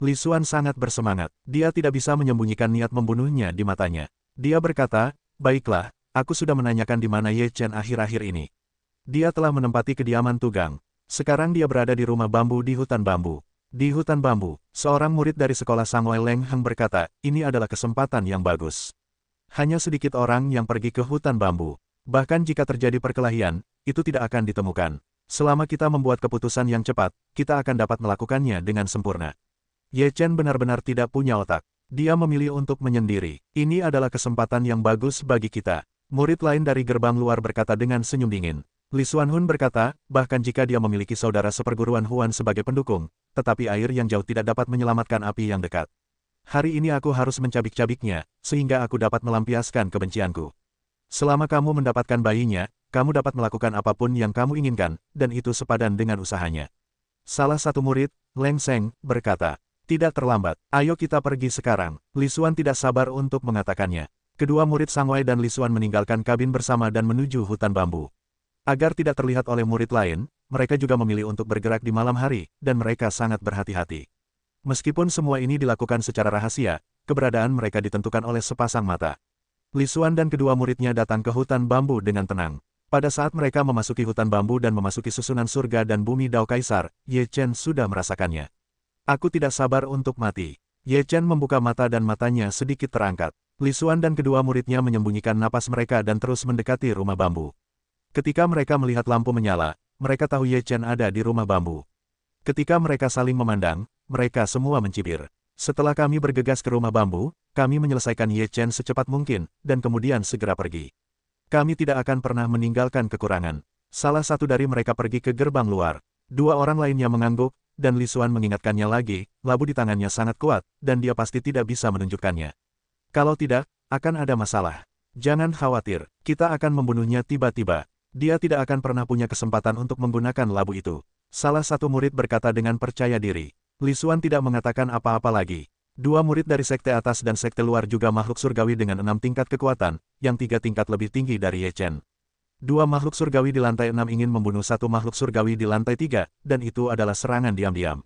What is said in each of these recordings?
Li Xuan sangat bersemangat. Dia tidak bisa menyembunyikan niat membunuhnya di matanya. Dia berkata, baiklah, aku sudah menanyakan di mana Ye Chen akhir-akhir ini. Dia telah menempati kediaman Tugang. Sekarang dia berada di rumah bambu di hutan bambu. Di hutan bambu, seorang murid dari sekolah Sangwei Leng Heng berkata, ini adalah kesempatan yang bagus. Hanya sedikit orang yang pergi ke hutan bambu. Bahkan jika terjadi perkelahian, itu tidak akan ditemukan. Selama kita membuat keputusan yang cepat, kita akan dapat melakukannya dengan sempurna. Ye Chen benar-benar tidak punya otak. Dia memilih untuk menyendiri. Ini adalah kesempatan yang bagus bagi kita. Murid lain dari gerbang luar berkata dengan senyum dingin. Li Xuanhun berkata, bahkan jika dia memiliki saudara seperguruan Huan sebagai pendukung, tetapi air yang jauh tidak dapat menyelamatkan api yang dekat. Hari ini aku harus mencabik-cabiknya, sehingga aku dapat melampiaskan kebencianku. Selama kamu mendapatkan bayinya, kamu dapat melakukan apapun yang kamu inginkan, dan itu sepadan dengan usahanya. Salah satu murid, Leng Seng, berkata, tidak terlambat, ayo kita pergi sekarang. Li Xuan tidak sabar untuk mengatakannya. Kedua murid Sangwei dan Li Xuan meninggalkan kabin bersama dan menuju hutan bambu. Agar tidak terlihat oleh murid lain, mereka juga memilih untuk bergerak di malam hari, dan mereka sangat berhati-hati. Meskipun semua ini dilakukan secara rahasia, keberadaan mereka ditentukan oleh sepasang mata. Li Xuan dan kedua muridnya datang ke hutan bambu dengan tenang. Pada saat mereka memasuki hutan bambu dan memasuki susunan surga dan bumi Dao Kaisar, Ye Chen sudah merasakannya. Aku tidak sabar untuk mati. Ye Chen membuka mata dan matanya sedikit terangkat. Li Xuan dan kedua muridnya menyembunyikan napas mereka dan terus mendekati rumah bambu. Ketika mereka melihat lampu menyala, mereka tahu Ye Chen ada di rumah bambu. Ketika mereka saling memandang, mereka semua mencibir. Setelah kami bergegas ke rumah bambu, kami menyelesaikan Ye Chen secepat mungkin, dan kemudian segera pergi. Kami tidak akan pernah meninggalkan kekurangan. Salah satu dari mereka pergi ke gerbang luar. Dua orang lainnya mengangguk, dan Li Xuan mengingatkannya lagi, labu di tangannya sangat kuat, dan dia pasti tidak bisa menunjukkannya. Kalau tidak, akan ada masalah. Jangan khawatir, kita akan membunuhnya tiba-tiba. Dia tidak akan pernah punya kesempatan untuk menggunakan labu itu. Salah satu murid berkata dengan percaya diri. Li Xuan tidak mengatakan apa-apa lagi. Dua murid dari sekte atas dan sekte luar juga makhluk surgawi dengan 6 tingkat kekuatan, yang 3 tingkat lebih tinggi dari Ye Chen. Dua makhluk surgawi di lantai 6 ingin membunuh satu makhluk surgawi di lantai 3, dan itu adalah serangan diam-diam.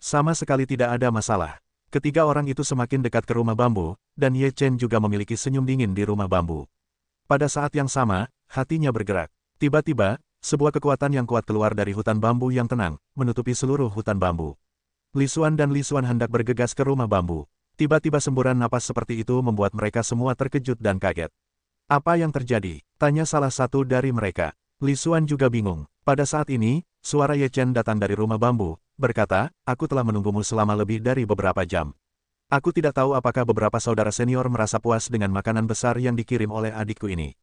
Sama sekali tidak ada masalah. Ketiga orang itu semakin dekat ke rumah bambu, dan Ye Chen juga memiliki senyum dingin di rumah bambu. Pada saat yang sama, hatinya bergerak. Tiba-tiba, sebuah kekuatan yang kuat keluar dari hutan bambu yang tenang, menutupi seluruh hutan bambu. Li Xuan dan Li Xuan hendak bergegas ke rumah bambu. Tiba-tiba semburan napas seperti itu membuat mereka semua terkejut dan kaget. Apa yang terjadi? Tanya salah satu dari mereka. Li Xuan juga bingung. Pada saat ini, suara Ye Chen datang dari rumah bambu, berkata, aku telah menunggumu selama lebih dari beberapa jam. Aku tidak tahu apakah beberapa saudara senior merasa puas dengan makanan besar yang dikirim oleh adikku ini.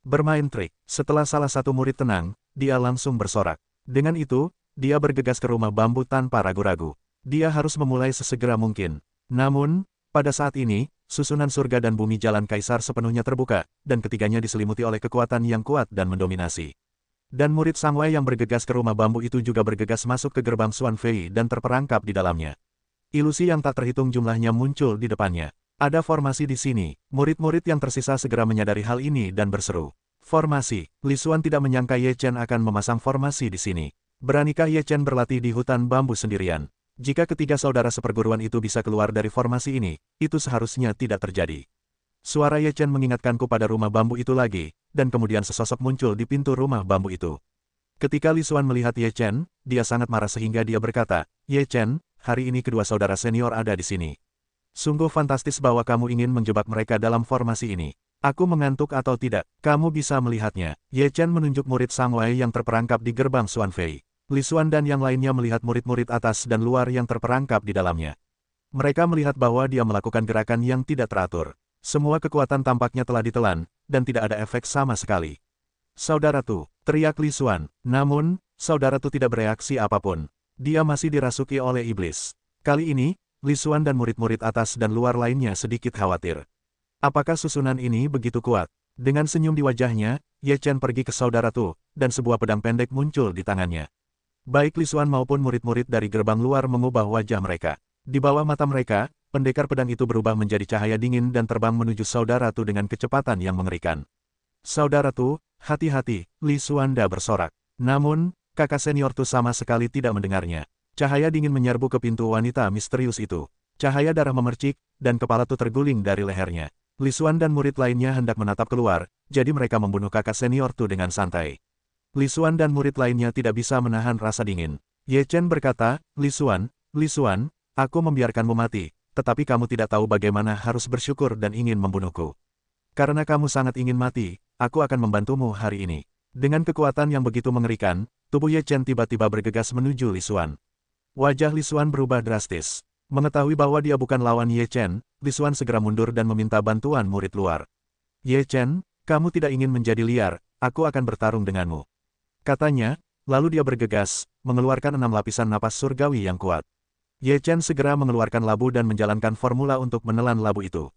Bermain trik. Setelah salah satu murid tenang, dia langsung bersorak. Dengan itu, dia bergegas ke rumah bambu tanpa ragu-ragu. Dia harus memulai sesegera mungkin. Namun, pada saat ini, susunan surga dan bumi jalan kaisar sepenuhnya terbuka, dan ketiganya diselimuti oleh kekuatan yang kuat dan mendominasi. Dan murid Sangwei yang bergegas ke rumah bambu itu juga bergegas masuk ke gerbang Xuan Fei dan terperangkap di dalamnya. Ilusi yang tak terhitung jumlahnya muncul di depannya. Ada formasi di sini. Murid-murid yang tersisa segera menyadari hal ini dan berseru. Formasi. Li Xuan tidak menyangka Ye Chen akan memasang formasi di sini. Beranikah Ye Chen berlatih di hutan bambu sendirian? Jika ketiga saudara seperguruan itu bisa keluar dari formasi ini, itu seharusnya tidak terjadi. Suara Ye Chen mengingatkanku pada rumah bambu itu lagi, dan kemudian sesosok muncul di pintu rumah bambu itu. Ketika Li Xuan melihat Ye Chen, dia sangat marah sehingga dia berkata, Ye Chen, hari ini kedua saudara senior ada di sini. Sungguh fantastis bahwa kamu ingin menjebak mereka dalam formasi ini. Aku mengantuk atau tidak, kamu bisa melihatnya. Ye Chen menunjuk murid Sangwei yang terperangkap di gerbang Xuan Fei. Li Xuan dan yang lainnya melihat murid-murid atas dan luar yang terperangkap di dalamnya. Mereka melihat bahwa dia melakukan gerakan yang tidak teratur. Semua kekuatan tampaknya telah ditelan, dan tidak ada efek sama sekali. Saudara Tu, teriak Li Xuan. Namun, saudara Tu tidak bereaksi apapun. Dia masih dirasuki oleh iblis. Kali ini, Li Xuan dan murid-murid atas dan luar lainnya sedikit khawatir. Apakah susunan ini begitu kuat? Dengan senyum di wajahnya, Ye Chen pergi ke saudara Tu, dan sebuah pedang pendek muncul di tangannya. Baik Li Xuan maupun murid-murid dari gerbang luar mengubah wajah mereka. Di bawah mata mereka, pendekar pedang itu berubah menjadi cahaya dingin dan terbang menuju saudara Tu dengan kecepatan yang mengerikan. Saudara Tu, hati-hati, Li Xuanda bersorak. Namun, kakak senior Tu sama sekali tidak mendengarnya. Cahaya dingin menyerbu ke pintu wanita misterius itu. Cahaya darah memercik, dan kepala Tu terguling dari lehernya. Li Xuan dan murid lainnya hendak menatap keluar, jadi mereka membunuh kakak senior Tu dengan santai. Li Xuan dan murid lainnya tidak bisa menahan rasa dingin. Ye Chen berkata, Li Xuan, aku membiarkanmu mati, tetapi kamu tidak tahu bagaimana harus bersyukur dan ingin membunuhku. Karena kamu sangat ingin mati, aku akan membantumu hari ini. Dengan kekuatan yang begitu mengerikan, tubuh Ye Chen tiba-tiba bergegas menuju Li Xuan. Wajah Li Xuan berubah drastis. Mengetahui bahwa dia bukan lawan Ye Chen, Li Xuan segera mundur dan meminta bantuan murid luar. Ye Chen, kamu tidak ingin menjadi liar, aku akan bertarung denganmu. Katanya, lalu dia bergegas, mengeluarkan 6 lapisan napas surgawi yang kuat. Ye Chen segera mengeluarkan labu dan menjalankan formula untuk menelan labu itu.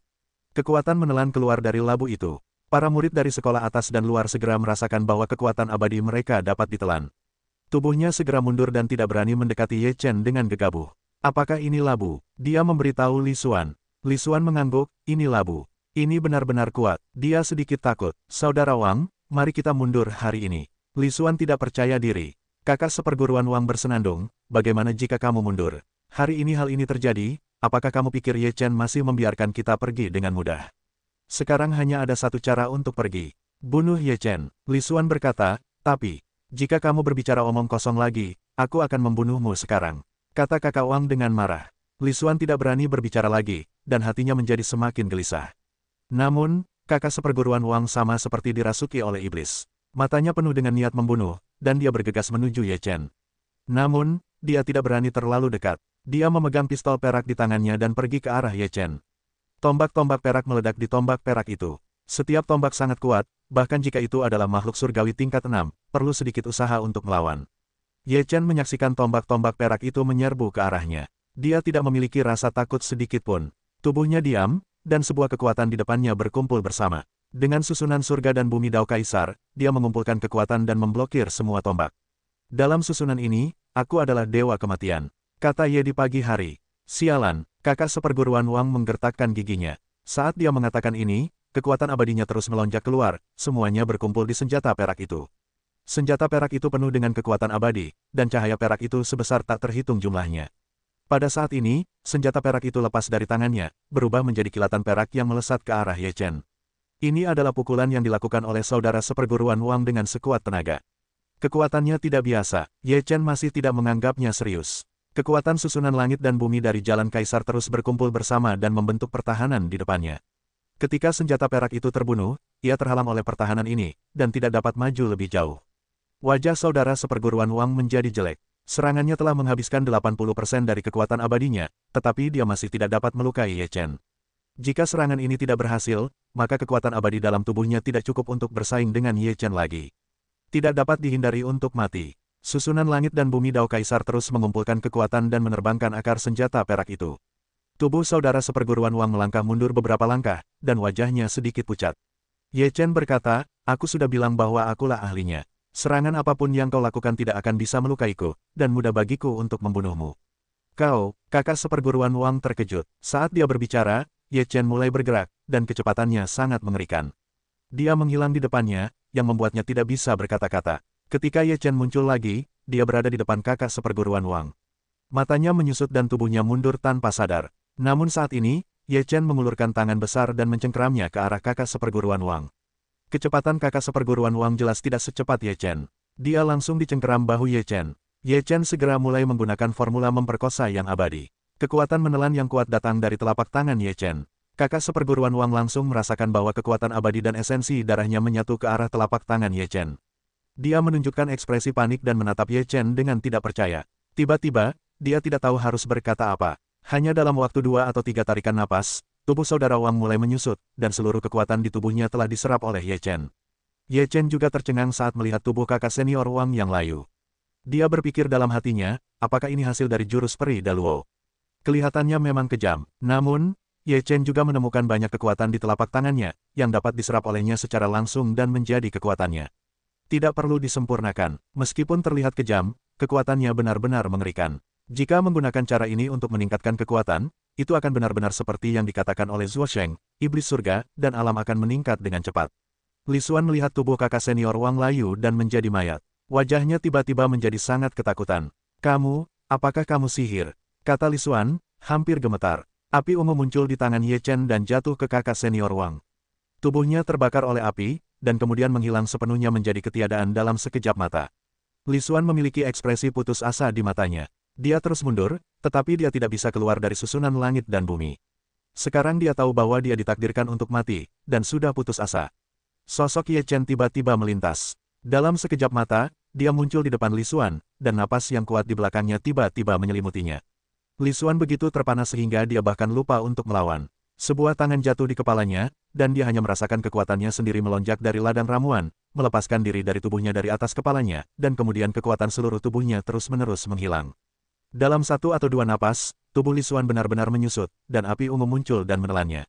Kekuatan menelan keluar dari labu itu. Para murid dari sekolah atas dan luar segera merasakan bahwa kekuatan abadi mereka dapat ditelan. Tubuhnya segera mundur dan tidak berani mendekati Ye Chen dengan gegabah. Apakah ini labu? Dia memberitahu Li Xuan. Li Xuan mengangguk, ini labu. Ini benar-benar kuat. Dia sedikit takut. Saudara Wang, mari kita mundur hari ini. Li Xuan tidak percaya diri. Kakak seperguruan Wang bersenandung, bagaimana jika kamu mundur? Hari ini hal ini terjadi, apakah kamu pikir Ye Chen masih membiarkan kita pergi dengan mudah? Sekarang hanya ada satu cara untuk pergi. Bunuh Ye Chen. Li Xuan berkata, tapi, jika kamu berbicara omong kosong lagi, aku akan membunuhmu sekarang. Kata kakak Wang dengan marah. Li Xuan tidak berani berbicara lagi, dan hatinya menjadi semakin gelisah. Namun, kakak seperguruan Wang sama seperti dirasuki oleh iblis. Matanya penuh dengan niat membunuh, dan dia bergegas menuju Ye Chen. Namun, dia tidak berani terlalu dekat. Dia memegang pistol perak di tangannya dan pergi ke arah Ye Chen. Tombak-tombak perak meledak di tombak perak itu. Setiap tombak sangat kuat, bahkan jika itu adalah makhluk surgawi tingkat 6, perlu sedikit usaha untuk melawan. Ye Chen menyaksikan tombak-tombak perak itu menyerbu ke arahnya. Dia tidak memiliki rasa takut sedikit pun. Tubuhnya diam, dan sebuah kekuatan di depannya berkumpul bersama. Dengan susunan surga dan bumi Dao Kaisar, dia mengumpulkan kekuatan dan memblokir semua tombak. Dalam susunan ini, aku adalah Dewa Kematian. Kata Ye di pagi hari. Sialan, kakak seperguruan Wang menggertakkan giginya. Saat dia mengatakan ini, kekuatan abadinya terus melonjak keluar, semuanya berkumpul di senjata perak itu. Senjata perak itu penuh dengan kekuatan abadi, dan cahaya perak itu sebesar tak terhitung jumlahnya. Pada saat ini, senjata perak itu lepas dari tangannya, berubah menjadi kilatan perak yang melesat ke arah Ye Chen. Ini adalah pukulan yang dilakukan oleh saudara seperguruan Wang dengan sekuat tenaga. Kekuatannya tidak biasa, Ye Chen masih tidak menganggapnya serius. Kekuatan susunan langit dan bumi dari Jalan Kaisar terus berkumpul bersama dan membentuk pertahanan di depannya. Ketika senjata perak itu terbunuh, ia terhalang oleh pertahanan ini, dan tidak dapat maju lebih jauh. Wajah saudara seperguruan Wang menjadi jelek. Serangannya telah menghabiskan 80% dari kekuatan abadinya, tetapi dia masih tidak dapat melukai Ye Chen. Jika serangan ini tidak berhasil, maka kekuatan abadi dalam tubuhnya tidak cukup untuk bersaing dengan Ye Chen lagi. Tidak dapat dihindari untuk mati. Susunan langit dan bumi Dao Kaisar terus mengumpulkan kekuatan dan menerbangkan akar senjata perak itu. Tubuh saudara seperguruan Wang melangkah mundur beberapa langkah, dan wajahnya sedikit pucat. Ye Chen berkata, aku sudah bilang bahwa akulah ahlinya. Serangan apapun yang kau lakukan tidak akan bisa melukaiku, dan mudah bagiku untuk membunuhmu. Kau, kakak seperguruan Wang terkejut. Saat dia berbicara, Ye Chen mulai bergerak, dan kecepatannya sangat mengerikan. Dia menghilang di depannya, yang membuatnya tidak bisa berkata-kata. Ketika Ye Chen muncul lagi, dia berada di depan kakak seperguruan Wang. Matanya menyusut dan tubuhnya mundur tanpa sadar. Namun saat ini, Ye Chen mengulurkan tangan besar dan mencengkeramnya ke arah kakak seperguruan Wang. Kecepatan kakak seperguruan Wang jelas tidak secepat Ye Chen. Dia langsung dicengkeram bahu Ye Chen. Ye Chen segera mulai menggunakan formula memperkosa yang abadi. Kekuatan menelan yang kuat datang dari telapak tangan Ye Chen. Kakak seperguruan Wang langsung merasakan bahwa kekuatan abadi dan esensi darahnya menyatu ke arah telapak tangan Ye Chen. Dia menunjukkan ekspresi panik dan menatap Ye Chen dengan tidak percaya. Tiba-tiba, dia tidak tahu harus berkata apa. Hanya dalam waktu 2 atau 3 tarikan napas, tubuh saudara Wang mulai menyusut, dan seluruh kekuatan di tubuhnya telah diserap oleh Ye Chen. Ye Chen juga tercengang saat melihat tubuh kakak senior Wang yang layu. Dia berpikir dalam hatinya, apakah ini hasil dari jurus peri Daluo? Kelihatannya memang kejam. Namun, Ye Chen juga menemukan banyak kekuatan di telapak tangannya, yang dapat diserap olehnya secara langsung dan menjadi kekuatannya. Tidak perlu disempurnakan. Meskipun terlihat kejam, kekuatannya benar-benar mengerikan. Jika menggunakan cara ini untuk meningkatkan kekuatan, itu akan benar-benar seperti yang dikatakan oleh Zuo Sheng, iblis surga, dan alam akan meningkat dengan cepat. Li Xuan melihat tubuh kakak senior Wang layu dan menjadi mayat. Wajahnya tiba-tiba menjadi sangat ketakutan. Kamu Apakah kamu sihir? Kata Li Xuan, hampir gemetar. Api ungu muncul di tangan Ye Chen dan jatuh ke kakak senior Wang. Tubuhnya terbakar oleh api, dan kemudian menghilang sepenuhnya menjadi ketiadaan dalam sekejap mata. Li Xuan memiliki ekspresi putus asa di matanya. Dia terus mundur, tetapi dia tidak bisa keluar dari susunan langit dan bumi. Sekarang dia tahu bahwa dia ditakdirkan untuk mati, dan sudah putus asa. Sosok Ye Chen tiba-tiba melintas. Dalam sekejap mata, dia muncul di depan Li Xuan, dan napas yang kuat di belakangnya tiba-tiba menyelimutinya. Li Xuan begitu terpana sehingga dia bahkan lupa untuk melawan. Sebuah tangan jatuh di kepalanya, dan dia hanya merasakan kekuatannya sendiri melonjak dari ladang ramuan, melepaskan diri dari tubuhnya dari atas kepalanya, dan kemudian kekuatan seluruh tubuhnya terus-menerus menghilang. Dalam 1 atau 2 napas, tubuh Li Xuan benar-benar menyusut, dan api ungu muncul dan menelannya.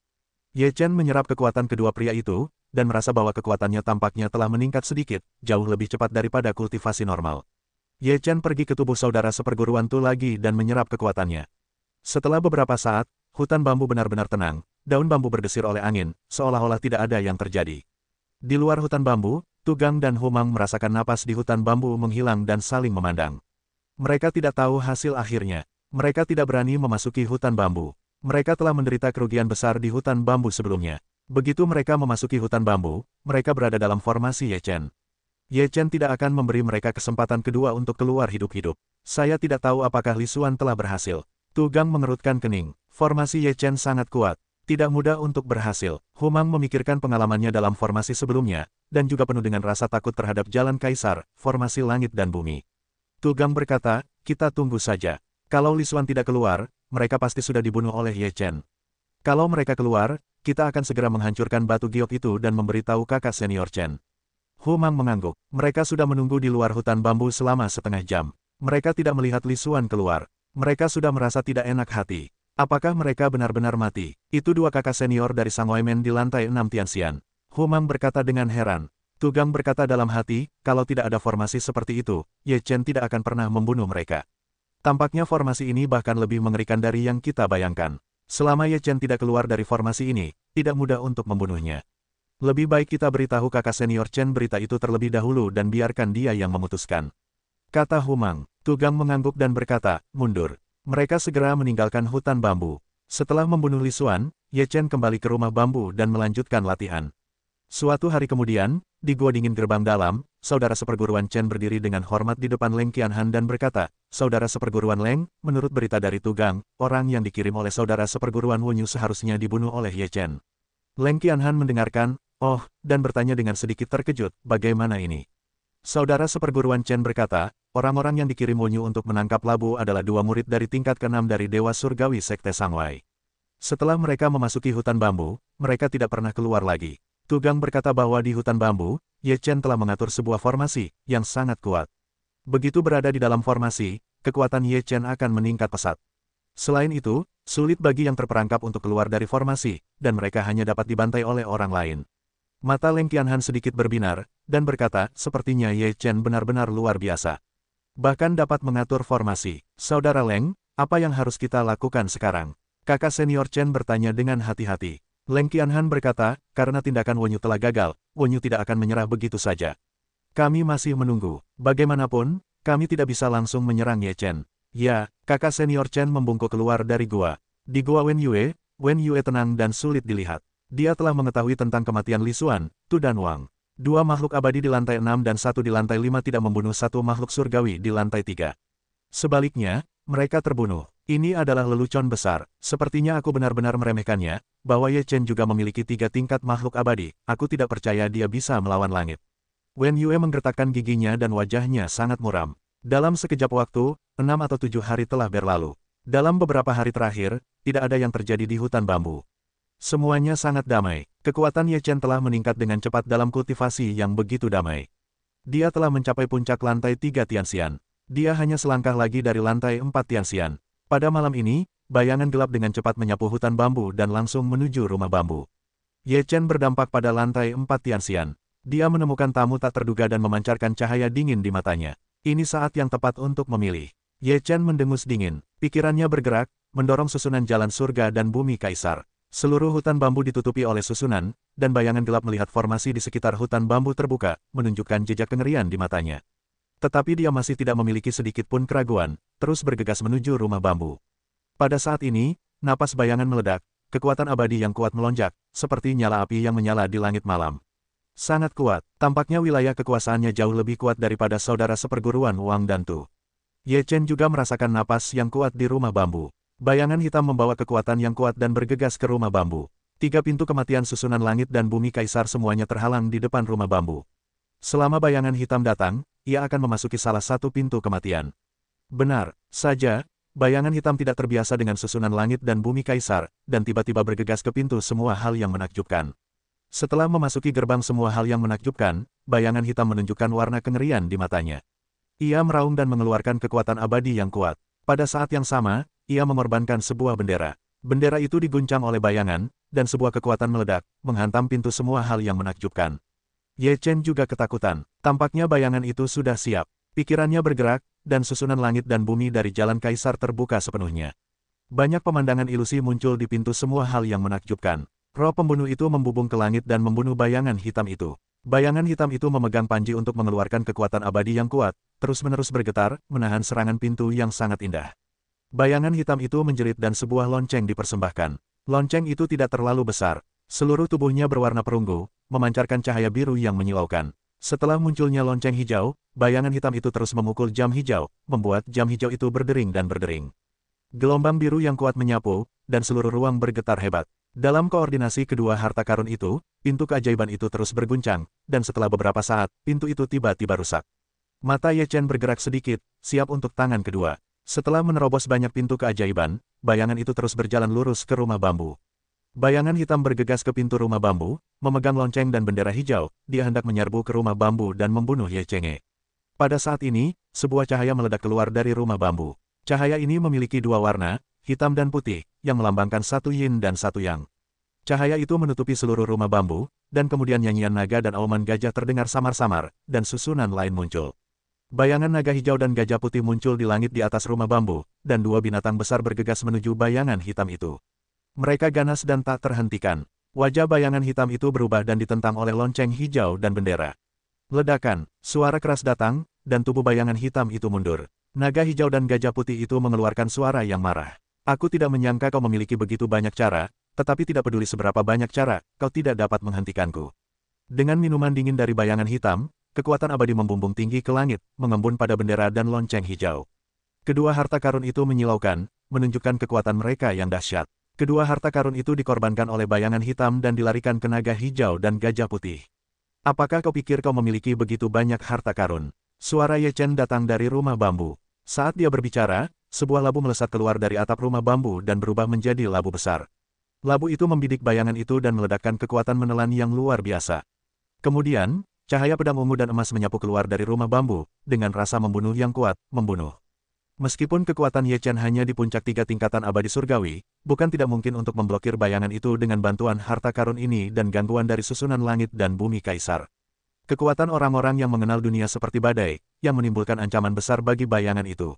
Ye Chen menyerap kekuatan kedua pria itu, dan merasa bahwa kekuatannya tampaknya telah meningkat sedikit, jauh lebih cepat daripada kultivasi normal. Ye Chen pergi ke tubuh saudara seperguruan Tu lagi dan menyerap kekuatannya. Setelah beberapa saat, hutan bambu benar-benar tenang, daun bambu berdesir oleh angin, seolah-olah tidak ada yang terjadi. Di luar hutan bambu, Tu Gang dan Hu Mang merasakan napas di hutan bambu menghilang dan saling memandang. Mereka tidak tahu hasil akhirnya. Mereka tidak berani memasuki hutan bambu. Mereka telah menderita kerugian besar di hutan bambu sebelumnya. Begitu mereka memasuki hutan bambu, mereka berada dalam formasi Ye Chen. Ye Chen tidak akan memberi mereka kesempatan kedua untuk keluar hidup-hidup. Saya tidak tahu apakah Li Xuan telah berhasil. Tu Gang mengerutkan kening. Formasi Ye Chen sangat kuat. Tidak mudah untuk berhasil. Hu Mang memikirkan pengalamannya dalam formasi sebelumnya, dan juga penuh dengan rasa takut terhadap jalan kaisar, formasi langit dan bumi. Tu Gang berkata, kita tunggu saja. Kalau Li Xuan tidak keluar, mereka pasti sudah dibunuh oleh Ye Chen. Kalau mereka keluar, kita akan segera menghancurkan batu giok itu dan memberitahu kakak senior Chen. Hu Mang mengangguk. Mereka sudah menunggu di luar hutan bambu selama setengah jam. Mereka tidak melihat Li Xuan keluar. Mereka sudah merasa tidak enak hati. Apakah mereka benar-benar mati? Itu 2 kakak senior dari Sang Wei Men di lantai 6 Tianxian. Hu Mang berkata dengan heran. Tu Gang berkata dalam hati, kalau tidak ada formasi seperti itu, Ye Chen tidak akan pernah membunuh mereka. Tampaknya formasi ini bahkan lebih mengerikan dari yang kita bayangkan. Selama Ye Chen tidak keluar dari formasi ini, tidak mudah untuk membunuhnya. Lebih baik kita beritahu kakak senior Chen berita itu terlebih dahulu dan biarkan dia yang memutuskan. Kata Hu Mang. Tu Gang mengangguk dan berkata, mundur. Mereka segera meninggalkan hutan bambu. Setelah membunuh Li Xuan, Ye Chen kembali ke rumah bambu dan melanjutkan latihan. Suatu hari kemudian, di gua dingin gerbang dalam, saudara seperguruan Chen berdiri dengan hormat di depan Leng Qianhan dan berkata, saudara seperguruan Leng, menurut berita dari Tu Gang, orang yang dikirim oleh saudara seperguruan Wunyu seharusnya dibunuh oleh Ye Chen. Leng Qianhan mendengarkan, oh, dan bertanya dengan sedikit terkejut, bagaimana ini? Saudara seperguruan Chen berkata, orang-orang yang dikirim Wunyu untuk menangkap Labu adalah 2 murid dari tingkat ke-6 dari Dewa Surgawi Sekte Sangwai. Setelah mereka memasuki hutan bambu, mereka tidak pernah keluar lagi. Tu Gang berkata bahwa di hutan bambu, Ye Chen telah mengatur sebuah formasi yang sangat kuat. Begitu berada di dalam formasi, kekuatan Ye Chen akan meningkat pesat. Selain itu, sulit bagi yang terperangkap untuk keluar dari formasi, dan mereka hanya dapat dibantai oleh orang lain. Mata Leng Qianhan sedikit berbinar, dan berkata, sepertinya Ye Chen benar-benar luar biasa. Bahkan dapat mengatur formasi. Saudara Leng, apa yang harus kita lakukan sekarang? Kakak senior Chen bertanya dengan hati-hati. Leng Qianhan berkata, karena tindakan Wunyu telah gagal, Wunyu tidak akan menyerah begitu saja. Kami masih menunggu. Bagaimanapun, kami tidak bisa langsung menyerang Ye Chen. Ya, kakak senior Chen membungkuk keluar dari gua. Di gua Wen Yue tenang dan sulit dilihat. Dia telah mengetahui tentang kematian Li Xuan, Tu dan Wang. 2 makhluk abadi di lantai 6 dan 1 di lantai 5 tidak membunuh 1 makhluk surgawi di lantai 3. Sebaliknya, mereka terbunuh. Ini adalah lelucon besar. Sepertinya aku benar-benar meremehkannya, bahwa Ye Chen juga memiliki 3 tingkat makhluk abadi. Aku tidak percaya dia bisa melawan langit. Wen Yue menggertakkan giginya dan wajahnya sangat muram. Dalam sekejap waktu, 6 atau 7 hari telah berlalu. Dalam beberapa hari terakhir, tidak ada yang terjadi di hutan bambu. Semuanya sangat damai. Kekuatan Ye Chen telah meningkat dengan cepat dalam kultivasi yang begitu damai. Dia telah mencapai puncak lantai 3 Tianxian. Dia hanya selangkah lagi dari lantai 4 Tianxian. Pada malam ini, bayangan gelap dengan cepat menyapu hutan bambu dan langsung menuju rumah bambu. Ye Chen berdampak pada lantai 4 Tianxian. Dia menemukan tamu tak terduga dan memancarkan cahaya dingin di matanya. Ini saat yang tepat untuk memilih. Ye Chen mendengus dingin. Pikirannya bergerak, mendorong susunan jalan surga dan bumi kaisar. Seluruh hutan bambu ditutupi oleh susunan, dan bayangan gelap melihat formasi di sekitar hutan bambu terbuka, menunjukkan jejak kengerian di matanya. Tetapi dia masih tidak memiliki sedikit pun keraguan, terus bergegas menuju rumah bambu. Pada saat ini, napas bayangan meledak, kekuatan abadi yang kuat melonjak, seperti nyala api yang menyala di langit malam. Sangat kuat, tampaknya wilayah kekuasaannya jauh lebih kuat daripada saudara seperguruan Wang dan Tu. Ye Chen juga merasakan napas yang kuat di rumah bambu. Bayangan hitam membawa kekuatan yang kuat dan bergegas ke rumah bambu. 3 pintu kematian susunan langit dan bumi kaisar semuanya terhalang di depan rumah bambu. Selama bayangan hitam datang, ia akan memasuki salah satu pintu kematian. Benar saja, bayangan hitam tidak terbiasa dengan susunan langit dan bumi kaisar, dan tiba-tiba bergegas ke pintu semua hal yang menakjubkan. Setelah memasuki gerbang semua hal yang menakjubkan, bayangan hitam menunjukkan warna kengerian di matanya. Ia meraung dan mengeluarkan kekuatan abadi yang kuat. Pada saat yang sama, ia mengorbankan sebuah bendera. Bendera itu diguncang oleh bayangan, dan sebuah kekuatan meledak, menghantam pintu semua hal yang menakjubkan. Ye Chen juga ketakutan. Tampaknya bayangan itu sudah siap. Pikirannya bergerak, dan susunan langit dan bumi dari jalan kaisar terbuka sepenuhnya. Banyak pemandangan ilusi muncul di pintu semua hal yang menakjubkan. Roh pembunuh itu membubung ke langit dan membunuh bayangan hitam itu. Bayangan hitam itu memegang panji untuk mengeluarkan kekuatan abadi yang kuat, terus-menerus bergetar, menahan serangan pintu yang sangat indah. Bayangan hitam itu menjerit dan sebuah lonceng dipersembahkan. Lonceng itu tidak terlalu besar. Seluruh tubuhnya berwarna perunggu, memancarkan cahaya biru yang menyilaukan. Setelah munculnya lonceng hijau, bayangan hitam itu terus memukul jam hijau, membuat jam hijau itu berdering dan berdering. Gelombang biru yang kuat menyapu, dan seluruh ruang bergetar hebat. Dalam koordinasi kedua harta karun itu, pintu keajaiban itu terus berguncang, dan setelah beberapa saat, pintu itu tiba-tiba rusak. Mata Ye Chen bergerak sedikit, siap untuk tangan kedua. Setelah menerobos banyak pintu keajaiban, bayangan itu terus berjalan lurus ke rumah bambu. Bayangan hitam bergegas ke pintu rumah bambu, memegang lonceng dan bendera hijau, dia hendak menyerbu ke rumah bambu dan membunuh Ye Chenge. Pada saat ini, sebuah cahaya meledak keluar dari rumah bambu. Cahaya ini memiliki 2 warna, hitam dan putih, yang melambangkan satu yin dan satu yang. Cahaya itu menutupi seluruh rumah bambu, dan kemudian nyanyian naga dan auman gajah terdengar samar-samar, dan susunan lain muncul. Bayangan naga hijau dan gajah putih muncul di langit di atas rumah bambu, dan 2 binatang besar bergegas menuju bayangan hitam itu. Mereka ganas dan tak terhentikan. Wajah bayangan hitam itu berubah dan ditentang oleh lonceng hijau dan bendera. Ledakan, suara keras datang, dan tubuh bayangan hitam itu mundur. Naga hijau dan gajah putih itu mengeluarkan suara yang marah. Aku tidak menyangka kau memiliki begitu banyak cara, tetapi tidak peduli seberapa banyak cara, kau tidak dapat menghentikanku. Dengan minuman dingin dari bayangan hitam, kekuatan abadi membumbung tinggi ke langit, mengembun pada bendera dan lonceng hijau. Kedua harta karun itu menyilaukan, menunjukkan kekuatan mereka yang dahsyat. Kedua harta karun itu dikorbankan oleh bayangan hitam dan dilarikan ke naga hijau dan gajah putih. Apakah kau pikir kau memiliki begitu banyak harta karun? Suara Ye Chen datang dari rumah bambu. Saat dia berbicara, sebuah labu melesat keluar dari atap rumah bambu dan berubah menjadi labu besar. Labu itu membidik bayangan itu dan meledakkan kekuatan menelan yang luar biasa. Kemudian, cahaya pedang ungu dan emas menyapu keluar dari rumah bambu, dengan rasa membunuh yang kuat, membunuh. Meskipun kekuatan Ye Chen hanya di puncak 3 tingkatan abadi surgawi, bukan tidak mungkin untuk memblokir bayangan itu dengan bantuan harta karun ini dan gangguan dari susunan langit dan bumi kaisar. Kekuatan orang-orang yang mengenal dunia seperti badai, yang menimbulkan ancaman besar bagi bayangan itu.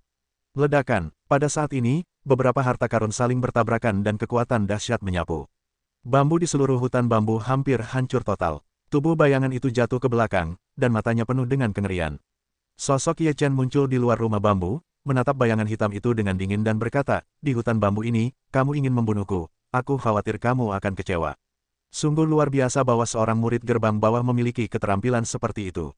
Ledakan, pada saat ini, beberapa harta karun saling bertabrakan dan kekuatan dahsyat menyapu. Bambu di seluruh hutan bambu hampir hancur total. Tubuh bayangan itu jatuh ke belakang, dan matanya penuh dengan kengerian. Sosok Ye Chen muncul di luar rumah bambu, menatap bayangan hitam itu dengan dingin dan berkata, "Di hutan bambu ini, kamu ingin membunuhku, aku khawatir kamu akan kecewa." Sungguh luar biasa bahwa seorang murid gerbang bawah memiliki keterampilan seperti itu.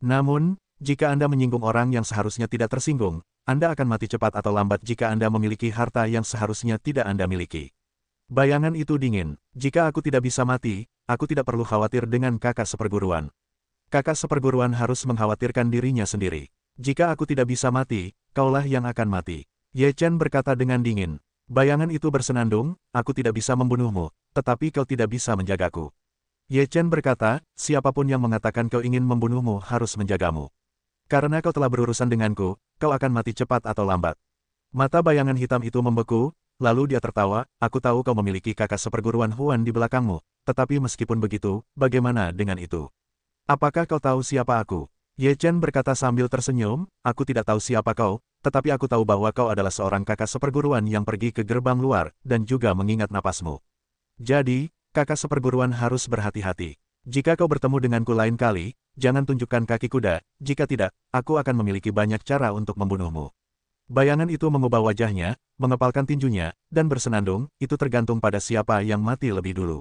Namun, jika Anda menyinggung orang yang seharusnya tidak tersinggung, Anda akan mati cepat atau lambat jika Anda memiliki harta yang seharusnya tidak Anda miliki. Bayangan itu dingin. Jika aku tidak bisa mati, aku tidak perlu khawatir dengan kakak seperguruan. Kakak seperguruan harus mengkhawatirkan dirinya sendiri. Jika aku tidak bisa mati, kaulah yang akan mati. Ye Chen berkata dengan dingin. Bayangan itu bersenandung, aku tidak bisa membunuhmu, tetapi kau tidak bisa menjagaku. Ye Chen berkata, siapapun yang mengatakan kau ingin membunuhmu harus menjagamu. Karena kau telah berurusan denganku, kau akan mati cepat atau lambat. Mata bayangan hitam itu membeku, lalu dia tertawa, aku tahu kau memiliki kakak seperguruan Huan di belakangmu, tetapi meskipun begitu, bagaimana dengan itu? Apakah kau tahu siapa aku? Ye Chen berkata sambil tersenyum, aku tidak tahu siapa kau, tetapi aku tahu bahwa kau adalah seorang kakak seperguruan yang pergi ke gerbang luar, dan juga mengingat napasmu. Jadi, kakak seperguruan harus berhati-hati. Jika kau bertemu denganku lain kali, jangan tunjukkan kaki kuda, jika tidak, aku akan memiliki banyak cara untuk membunuhmu. Bayangan itu mengubah wajahnya, mengepalkan tinjunya, dan bersenandung, itu tergantung pada siapa yang mati lebih dulu.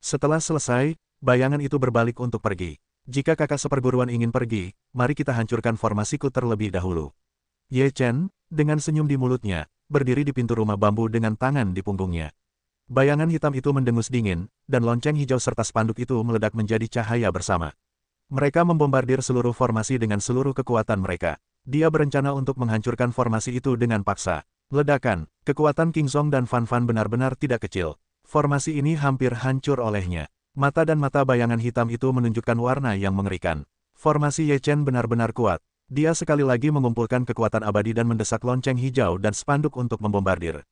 Setelah selesai, bayangan itu berbalik untuk pergi. Jika kakak seperguruan ingin pergi, mari kita hancurkan formasiku terlebih dahulu. Ye Chen, dengan senyum di mulutnya, berdiri di pintu rumah bambu dengan tangan di punggungnya. Bayangan hitam itu mendengus dingin, dan lonceng hijau serta spanduk itu meledak menjadi cahaya bersama. Mereka membombardir seluruh formasi dengan seluruh kekuatan mereka. Dia berencana untuk menghancurkan formasi itu dengan paksa. Ledakan, kekuatan King Song dan Fan Fan benar-benar tidak kecil. Formasi ini hampir hancur olehnya. Mata dan mata bayangan hitam itu menunjukkan warna yang mengerikan. Formasi Ye Chen benar-benar kuat. Dia sekali lagi mengumpulkan kekuatan abadi dan mendesak lonceng hijau dan spanduk untuk membombardir.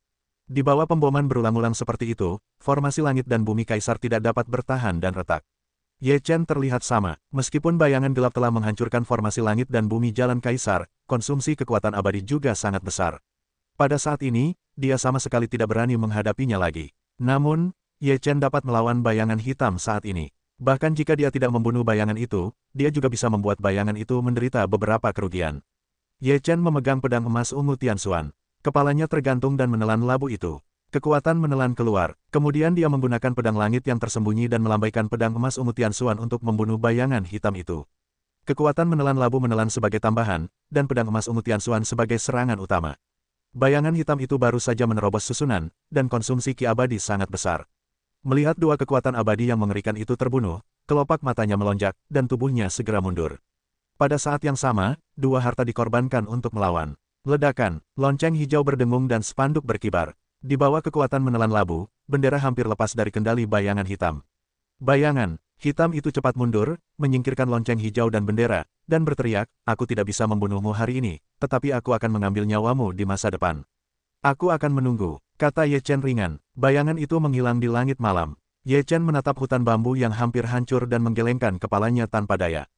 Di bawah pemboman berulang-ulang seperti itu, formasi langit dan bumi kaisar tidak dapat bertahan dan retak. Ye Chen terlihat sama, meskipun bayangan gelap telah menghancurkan formasi langit dan bumi jalan kaisar, konsumsi kekuatan abadi juga sangat besar. Pada saat ini, dia sama sekali tidak berani menghadapinya lagi. Namun, Ye Chen dapat melawan bayangan hitam saat ini. Bahkan jika dia tidak membunuh bayangan itu, dia juga bisa membuat bayangan itu menderita beberapa kerugian. Ye Chen memegang pedang emas ungu Tianxuan. Kepalanya tergantung dan menelan labu itu. Kekuatan menelan keluar, kemudian dia menggunakan pedang langit yang tersembunyi dan melambaikan pedang emas ungu Tianxuan untuk membunuh bayangan hitam itu. Kekuatan menelan labu menelan sebagai tambahan, dan pedang emas ungu Tianxuan sebagai serangan utama. Bayangan hitam itu baru saja menerobos susunan, dan konsumsi ki abadi sangat besar. Melihat dua kekuatan abadi yang mengerikan itu terbunuh, kelopak matanya melonjak, dan tubuhnya segera mundur. Pada saat yang sama, dua harta dikorbankan untuk melawan. Ledakan, lonceng hijau berdengung dan spanduk berkibar. Di bawah kekuatan menelan labu, bendera hampir lepas dari kendali bayangan hitam. Bayangan hitam itu cepat mundur, menyingkirkan lonceng hijau dan bendera, dan berteriak, "Aku tidak bisa membunuhmu hari ini, tetapi aku akan mengambil nyawamu di masa depan. Aku akan menunggu," kata Ye Chen ringan. Bayangan itu menghilang di langit malam. Ye Chen menatap hutan bambu yang hampir hancur dan menggelengkan kepalanya tanpa daya.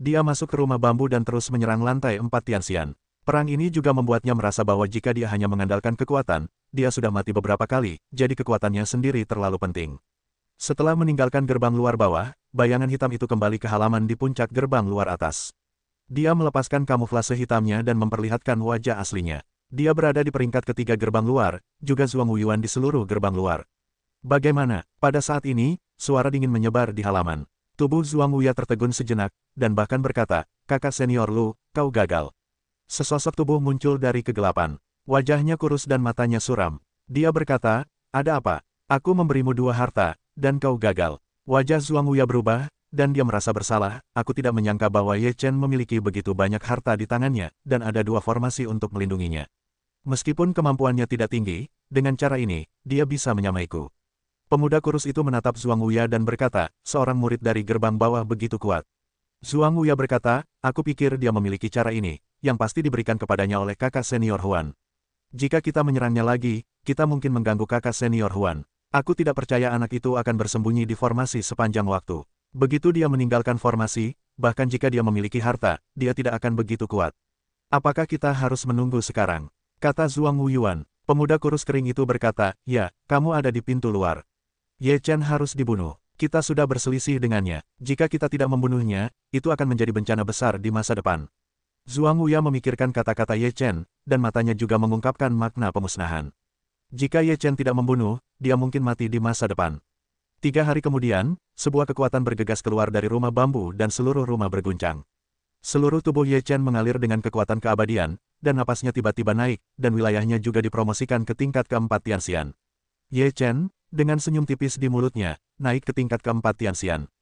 Dia masuk ke rumah bambu dan terus menyerang lantai 4 Tianxian. Perang ini juga membuatnya merasa bahwa jika dia hanya mengandalkan kekuatan, dia sudah mati beberapa kali, jadi kekuatannya sendiri terlalu penting. Setelah meninggalkan gerbang luar bawah, bayangan hitam itu kembali ke halaman di puncak gerbang luar atas. Dia melepaskan kamuflase hitamnya dan memperlihatkan wajah aslinya. Dia berada di peringkat ketiga gerbang luar, juga Zhuang Wuyuan di seluruh gerbang luar. Bagaimana? Pada saat ini, suara dingin menyebar di halaman. Tubuh Zhuang Wuya tertegun sejenak, dan bahkan berkata, "Kakak senior Lu, kau gagal." Sesosok tubuh muncul dari kegelapan. Wajahnya kurus dan matanya suram. Dia berkata, "Ada apa? Aku memberimu dua harta, dan kau gagal." Wajah Zhuang Wuya berubah, dan dia merasa bersalah. Aku tidak menyangka bahwa Ye Chen memiliki begitu banyak harta di tangannya, dan ada dua formasi untuk melindunginya. Meskipun kemampuannya tidak tinggi, dengan cara ini, dia bisa menyamaiku. Pemuda kurus itu menatap Zhuang Wuya dan berkata, "Seorang murid dari gerbang bawah begitu kuat." Zhuang Wuya berkata, "Aku pikir dia memiliki cara ini, yang pasti diberikan kepadanya oleh kakak senior Huan. Jika kita menyerangnya lagi, kita mungkin mengganggu kakak senior Huan. Aku tidak percaya anak itu akan bersembunyi di formasi sepanjang waktu. Begitu dia meninggalkan formasi, bahkan jika dia memiliki harta, dia tidak akan begitu kuat. Apakah kita harus menunggu sekarang?" Kata Zhuang Wuyuan. Pemuda kurus kering itu berkata, "Ya, kamu ada di pintu luar. Ye Chen harus dibunuh. Kita sudah berselisih dengannya. Jika kita tidak membunuhnya, itu akan menjadi bencana besar di masa depan." Zhuang Wuya memikirkan kata-kata Ye Chen, dan matanya juga mengungkapkan makna pemusnahan. Jika Ye Chen tidak membunuh, dia mungkin mati di masa depan. 3 hari kemudian, sebuah kekuatan bergegas keluar dari rumah bambu dan seluruh rumah berguncang. Seluruh tubuh Ye Chen mengalir dengan kekuatan keabadian, dan napasnya tiba-tiba naik, dan wilayahnya juga dipromosikan ke tingkat keempat Tianxian. Ye Chen, dengan senyum tipis di mulutnya, naik ke tingkat keempat Tianxian.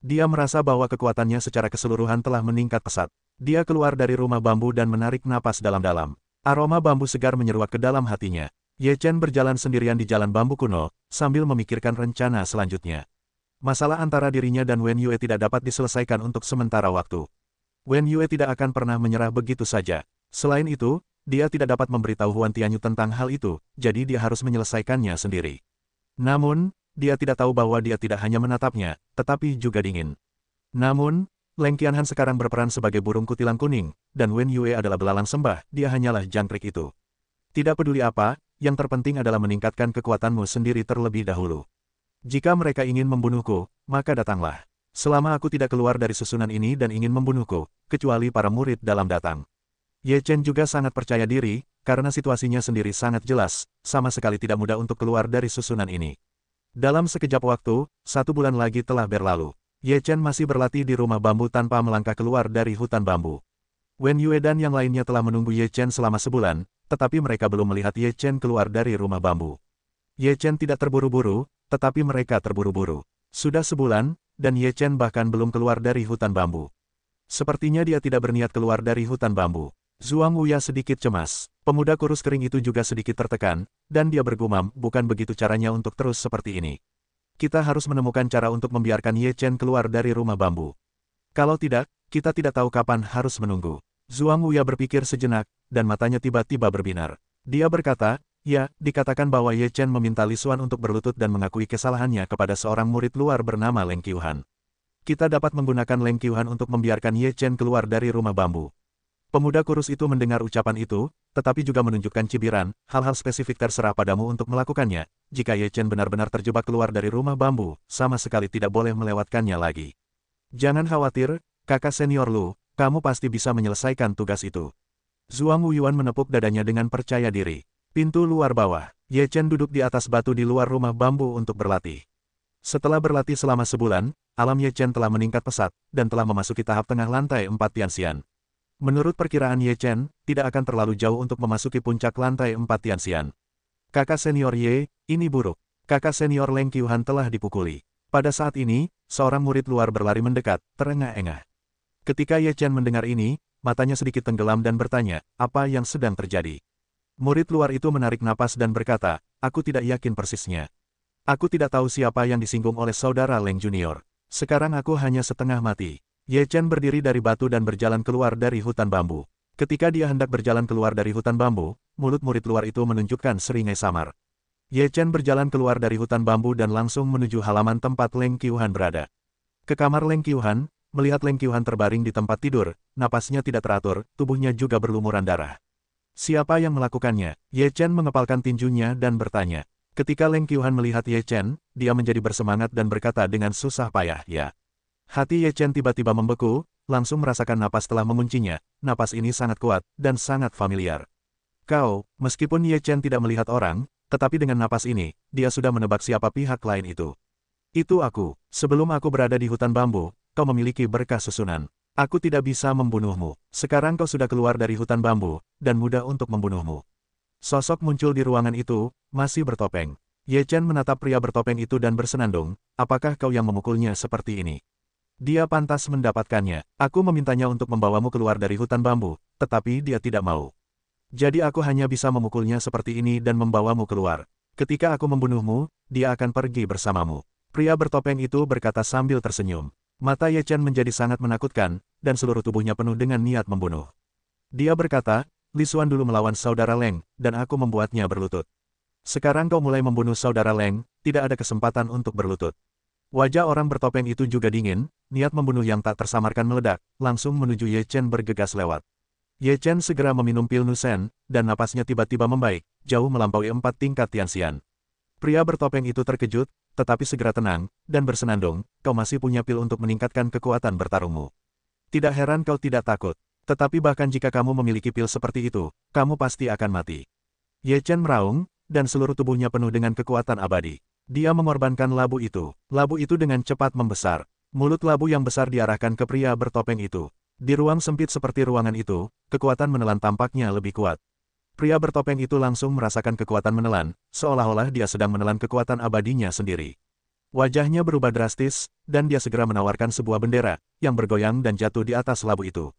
Dia merasa bahwa kekuatannya secara keseluruhan telah meningkat pesat. Dia keluar dari rumah bambu dan menarik napas dalam-dalam. Aroma bambu segar menyeruak ke dalam hatinya. Ye Chen berjalan sendirian di jalan bambu kuno, sambil memikirkan rencana selanjutnya. Masalah antara dirinya dan Wen Yue tidak dapat diselesaikan untuk sementara waktu. Wen Yue tidak akan pernah menyerah begitu saja. Selain itu, dia tidak dapat memberitahu Huan Tianyu tentang hal itu, jadi dia harus menyelesaikannya sendiri. Namun, dia tidak tahu bahwa dia tidak hanya menatapnya, tetapi juga dingin. Namun, Leng Qianhan sekarang berperan sebagai burung kutilang kuning, dan Wen Yue adalah belalang sembah, dia hanyalah jangkrik itu. Tidak peduli apa, yang terpenting adalah meningkatkan kekuatanmu sendiri terlebih dahulu. Jika mereka ingin membunuhku, maka datanglah. Selama aku tidak keluar dari susunan ini dan ingin membunuhku, kecuali para murid dalam datang. Ye Chen juga sangat percaya diri, karena situasinya sendiri sangat jelas, sama sekali tidak mudah untuk keluar dari susunan ini. Dalam sekejap waktu, 1 bulan lagi telah berlalu. Ye Chen masih berlatih di rumah bambu tanpa melangkah keluar dari hutan bambu. Wen Yue dan yang lainnya telah menunggu Ye Chen selama sebulan, tetapi mereka belum melihat Ye Chen keluar dari rumah bambu. Ye Chen tidak terburu-buru, tetapi mereka terburu-buru. Sudah sebulan, dan Ye Chen bahkan belum keluar dari hutan bambu. Sepertinya dia tidak berniat keluar dari hutan bambu. Zhuang Wuya sedikit cemas. Pemuda kurus kering itu juga sedikit tertekan, dan dia bergumam, bukan begitu caranya untuk terus seperti ini. Kita harus menemukan cara untuk membiarkan Ye Chen keluar dari rumah bambu. Kalau tidak, kita tidak tahu kapan harus menunggu. Zhuang Wuya berpikir sejenak, dan matanya tiba-tiba berbinar. Dia berkata, ya, dikatakan bahwa Ye Chen meminta Li Xuan untuk berlutut dan mengakui kesalahannya kepada seorang murid luar bernama Leng Qiuhan. Kita dapat menggunakan Leng Qiuhan untuk membiarkan Ye Chen keluar dari rumah bambu. Pemuda kurus itu mendengar ucapan itu, tetapi juga menunjukkan cibiran, hal-hal spesifik terserah padamu untuk melakukannya. Jika Ye Chen benar-benar terjebak keluar dari rumah bambu, sama sekali tidak boleh melewatkannya lagi. Jangan khawatir, kakak senior Lu, kamu pasti bisa menyelesaikan tugas itu. Zhuang Wuyuan menepuk dadanya dengan percaya diri. Pintu luar bawah. Ye Chen duduk di atas batu di luar rumah bambu untuk berlatih. Setelah berlatih selama sebulan, alam Ye Chen telah meningkat pesat, dan telah memasuki tahap tengah lantai 4 Tianxian. Menurut perkiraan Ye Chen, tidak akan terlalu jauh untuk memasuki puncak lantai 4 Tianxian. Kakak senior Ye, ini buruk. Kakak senior Leng Qiuhan telah dipukuli. Pada saat ini, seorang murid luar berlari mendekat, terengah-engah. Ketika Ye Chen mendengar ini, matanya sedikit tenggelam dan bertanya, apa yang sedang terjadi? Murid luar itu menarik napas dan berkata, aku tidak yakin persisnya. Aku tidak tahu siapa yang disinggung oleh saudara Leng Junior. Sekarang aku hanya setengah mati. Ye Chen berdiri dari batu dan berjalan keluar dari hutan bambu. Ketika dia hendak berjalan keluar dari hutan bambu, mulut murid luar itu menunjukkan seringai samar. Ye Chen berjalan keluar dari hutan bambu dan langsung menuju halaman tempat Leng Qiuhan berada. Ke kamar Leng Qiuhan, melihat Leng Qiuhan terbaring di tempat tidur, napasnya tidak teratur, tubuhnya juga berlumuran darah. Siapa yang melakukannya? Ye Chen mengepalkan tinjunya dan bertanya. Ketika Leng Qiuhan melihat Ye Chen, dia menjadi bersemangat dan berkata dengan susah payah, ya. Hati Ye Chen tiba-tiba membeku, langsung merasakan napas telah menguncinya. Napas ini sangat kuat, dan sangat familiar. Kau, meskipun Ye Chen tidak melihat orang, tetapi dengan napas ini, dia sudah menebak siapa pihak lain itu. Itu aku. Sebelum aku berada di hutan bambu, kau memiliki berkah susunan. Aku tidak bisa membunuhmu. Sekarang kau sudah keluar dari hutan bambu, dan mudah untuk membunuhmu. Sosok muncul di ruangan itu, masih bertopeng. Ye Chen menatap pria bertopeng itu dan bersenandung, apakah kau yang memukulnya seperti ini? Dia pantas mendapatkannya. Aku memintanya untuk membawamu keluar dari hutan bambu, tetapi dia tidak mau. Jadi aku hanya bisa memukulnya seperti ini dan membawamu keluar. Ketika aku membunuhmu, dia akan pergi bersamamu. Pria bertopeng itu berkata sambil tersenyum. Mata Ye Chen menjadi sangat menakutkan, dan seluruh tubuhnya penuh dengan niat membunuh. Dia berkata, Li Xuan dulu melawan saudara Leng, dan aku membuatnya berlutut. Sekarang kau mulai membunuh saudara Leng, tidak ada kesempatan untuk berlutut. Wajah orang bertopeng itu juga dingin, niat membunuh yang tak tersamarkan meledak, langsung menuju Ye Chen bergegas lewat. Ye Chen segera meminum pil Nusen, dan napasnya tiba-tiba membaik, jauh melampaui 4 tingkat Tianxian. Pria bertopeng itu terkejut, tetapi segera tenang, dan bersenandung, kau masih punya pil untuk meningkatkan kekuatan bertarungmu. Tidak heran kau tidak takut, tetapi bahkan jika kamu memiliki pil seperti itu, kamu pasti akan mati. Ye Chen meraung, dan seluruh tubuhnya penuh dengan kekuatan abadi. Dia mengorbankan labu itu. Labu itu dengan cepat membesar. Mulut labu yang besar diarahkan ke pria bertopeng itu. Di ruang sempit seperti ruangan itu, kekuatan menelan tampaknya lebih kuat. Pria bertopeng itu langsung merasakan kekuatan menelan, seolah-olah dia sedang menelan kekuatan abadinya sendiri. Wajahnya berubah drastis, dan dia segera menawarkan sebuah bendera, yang bergoyang dan jatuh di atas labu itu.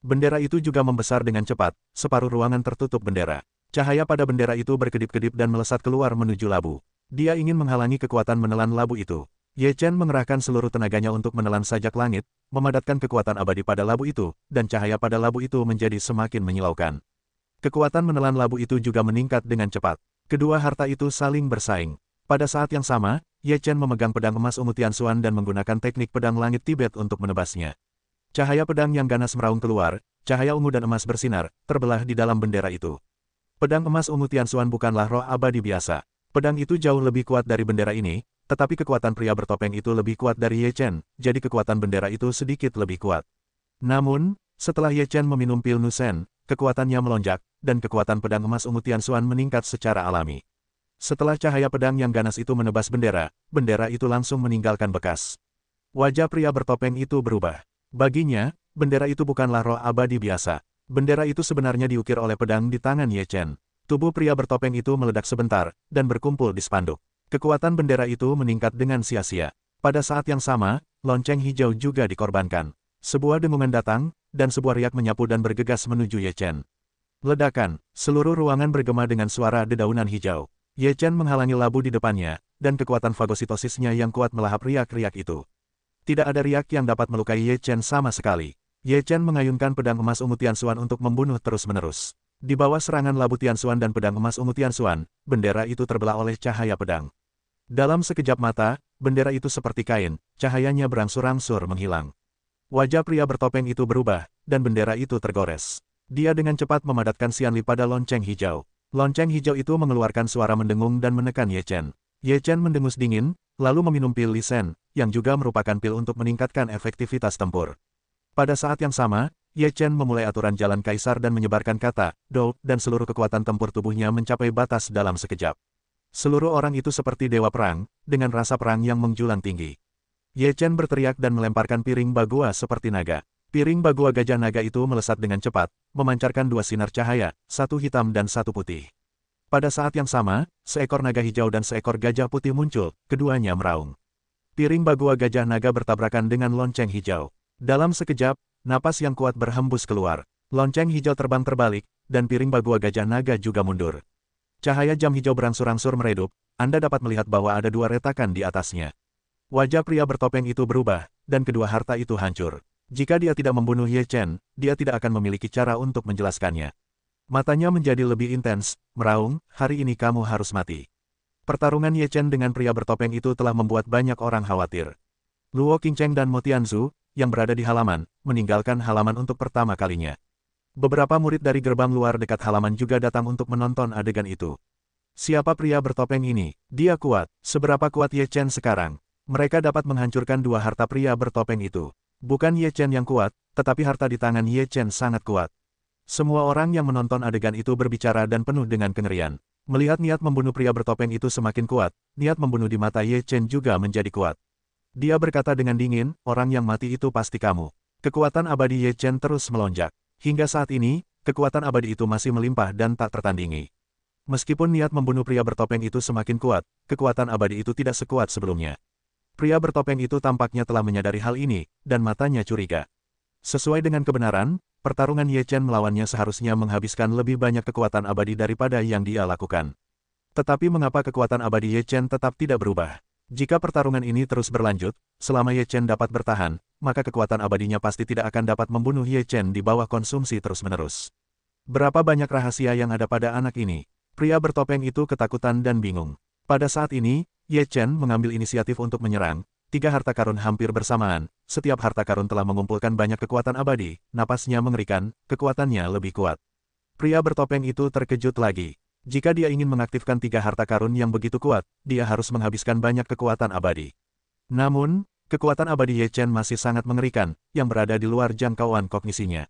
Bendera itu juga membesar dengan cepat, separuh ruangan tertutup bendera. Cahaya pada bendera itu berkedip-kedip dan melesat keluar menuju labu. Dia ingin menghalangi kekuatan menelan labu itu. Ye Chen mengerahkan seluruh tenaganya untuk menelan sajak langit, memadatkan kekuatan abadi pada labu itu, dan cahaya pada labu itu menjadi semakin menyilaukan. Kekuatan menelan labu itu juga meningkat dengan cepat. Kedua harta itu saling bersaing. Pada saat yang sama, Ye Chen memegang pedang emas ungu Tianxuan dan menggunakan teknik pedang langit Tibet untuk menebasnya. Cahaya pedang yang ganas meraung keluar, cahaya ungu dan emas bersinar, terbelah di dalam bendera itu. Pedang emas ungu Tianxuan bukanlah roh abadi biasa. Pedang itu jauh lebih kuat dari bendera ini, tetapi kekuatan pria bertopeng itu lebih kuat dari Ye Chen, jadi kekuatan bendera itu sedikit lebih kuat. Namun, setelah Ye Chen meminum pil Nusen, kekuatannya melonjak, dan kekuatan pedang emas ungu Tianxuan meningkat secara alami. Setelah cahaya pedang yang ganas itu menebas bendera, bendera itu langsung meninggalkan bekas. Wajah pria bertopeng itu berubah. Baginya, bendera itu bukanlah roh abadi biasa. Bendera itu sebenarnya diukir oleh pedang di tangan Ye Chen. Tubuh pria bertopeng itu meledak sebentar, dan berkumpul di spanduk. Kekuatan bendera itu meningkat dengan sia-sia. Pada saat yang sama, lonceng hijau juga dikorbankan. Sebuah dengungan datang, dan sebuah riak menyapu dan bergegas menuju Ye Chen. Ledakan, seluruh ruangan bergema dengan suara dedaunan hijau. Ye Chen menghalangi labu di depannya, dan kekuatan fagositosisnya yang kuat melahap riak-riak itu. Tidak ada riak yang dapat melukai Ye Chen sama sekali. Ye Chen mengayunkan pedang emas ungu Tianxuan untuk membunuh terus-menerus. Di bawah serangan labu Tianxuan dan pedang emas ungu Tianxuan, bendera itu terbelah oleh cahaya pedang. Dalam sekejap mata, bendera itu seperti kain, cahayanya berangsur-angsur menghilang. Wajah pria bertopeng itu berubah, dan bendera itu tergores. Dia dengan cepat memadatkan Xianli pada lonceng hijau. Lonceng hijau itu mengeluarkan suara mendengung dan menekan Ye Chen. Ye Chen mendengus dingin, lalu meminum pil Li Shen, yang juga merupakan pil untuk meningkatkan efektivitas tempur. Pada saat yang sama, Ye Chen memulai aturan jalan kaisar dan menyebarkan kata, "Do," dan seluruh kekuatan tempur tubuhnya mencapai batas dalam sekejap. Seluruh orang itu seperti dewa perang, dengan rasa perang yang menjulang tinggi. Ye Chen berteriak dan melemparkan piring bagua seperti naga. Piring bagua gajah naga itu melesat dengan cepat, memancarkan dua sinar cahaya, satu hitam dan satu putih. Pada saat yang sama, seekor naga hijau dan seekor gajah putih muncul, keduanya meraung. Piring bagua gajah naga bertabrakan dengan lonceng hijau. Dalam sekejap, napas yang kuat berhembus keluar. Lonceng hijau terbang terbalik, dan piring bagua gajah naga juga mundur. Cahaya jam hijau berangsur-angsur meredup, Anda dapat melihat bahwa ada dua retakan di atasnya. Wajah pria bertopeng itu berubah, dan kedua harta itu hancur. Jika dia tidak membunuh Ye Chen, dia tidak akan memiliki cara untuk menjelaskannya. Matanya menjadi lebih intens, meraung, "Hari ini kamu harus mati." Pertarungan Ye Chen dengan pria bertopeng itu telah membuat banyak orang khawatir. Luo Qingcheng dan Mo Tianzu, yang berada di halaman, meninggalkan halaman untuk pertama kalinya. Beberapa murid dari gerbang luar dekat halaman juga datang untuk menonton adegan itu. Siapa pria bertopeng ini? Dia kuat. Seberapa kuat Ye Chen sekarang? Mereka dapat menghancurkan dua harta pria bertopeng itu. Bukan Ye Chen yang kuat, tetapi harta di tangan Ye Chen sangat kuat. Semua orang yang menonton adegan itu berbicara dan penuh dengan kengerian. Melihat niat membunuh pria bertopeng itu semakin kuat, niat membunuh di mata Ye Chen juga menjadi kuat. Dia berkata dengan dingin, "Orang yang mati itu pasti kamu." Kekuatan abadi Ye Chen terus melonjak. Hingga saat ini, kekuatan abadi itu masih melimpah dan tak tertandingi. Meskipun niat membunuh pria bertopeng itu semakin kuat, kekuatan abadi itu tidak sekuat sebelumnya. Pria bertopeng itu tampaknya telah menyadari hal ini, dan matanya curiga. Sesuai dengan kebenaran, pertarungan Ye Chen melawannya seharusnya menghabiskan lebih banyak kekuatan abadi daripada yang dia lakukan. Tetapi mengapa kekuatan abadi Ye Chen tetap tidak berubah? Jika pertarungan ini terus berlanjut, selama Ye Chen dapat bertahan, maka kekuatan abadinya pasti tidak akan dapat membunuh Ye Chen di bawah konsumsi terus-menerus. Berapa banyak rahasia yang ada pada anak ini? Pria bertopeng itu ketakutan dan bingung. Pada saat ini, Ye Chen mengambil inisiatif untuk menyerang. 3 harta karun hampir bersamaan, setiap harta karun telah mengumpulkan banyak kekuatan abadi, napasnya mengerikan, kekuatannya lebih kuat. Pria bertopeng itu terkejut lagi. Jika dia ingin mengaktifkan 3 harta karun yang begitu kuat, dia harus menghabiskan banyak kekuatan abadi. Namun, kekuatan abadi Ye Chen masih sangat mengerikan, yang berada di luar jangkauan kognisinya.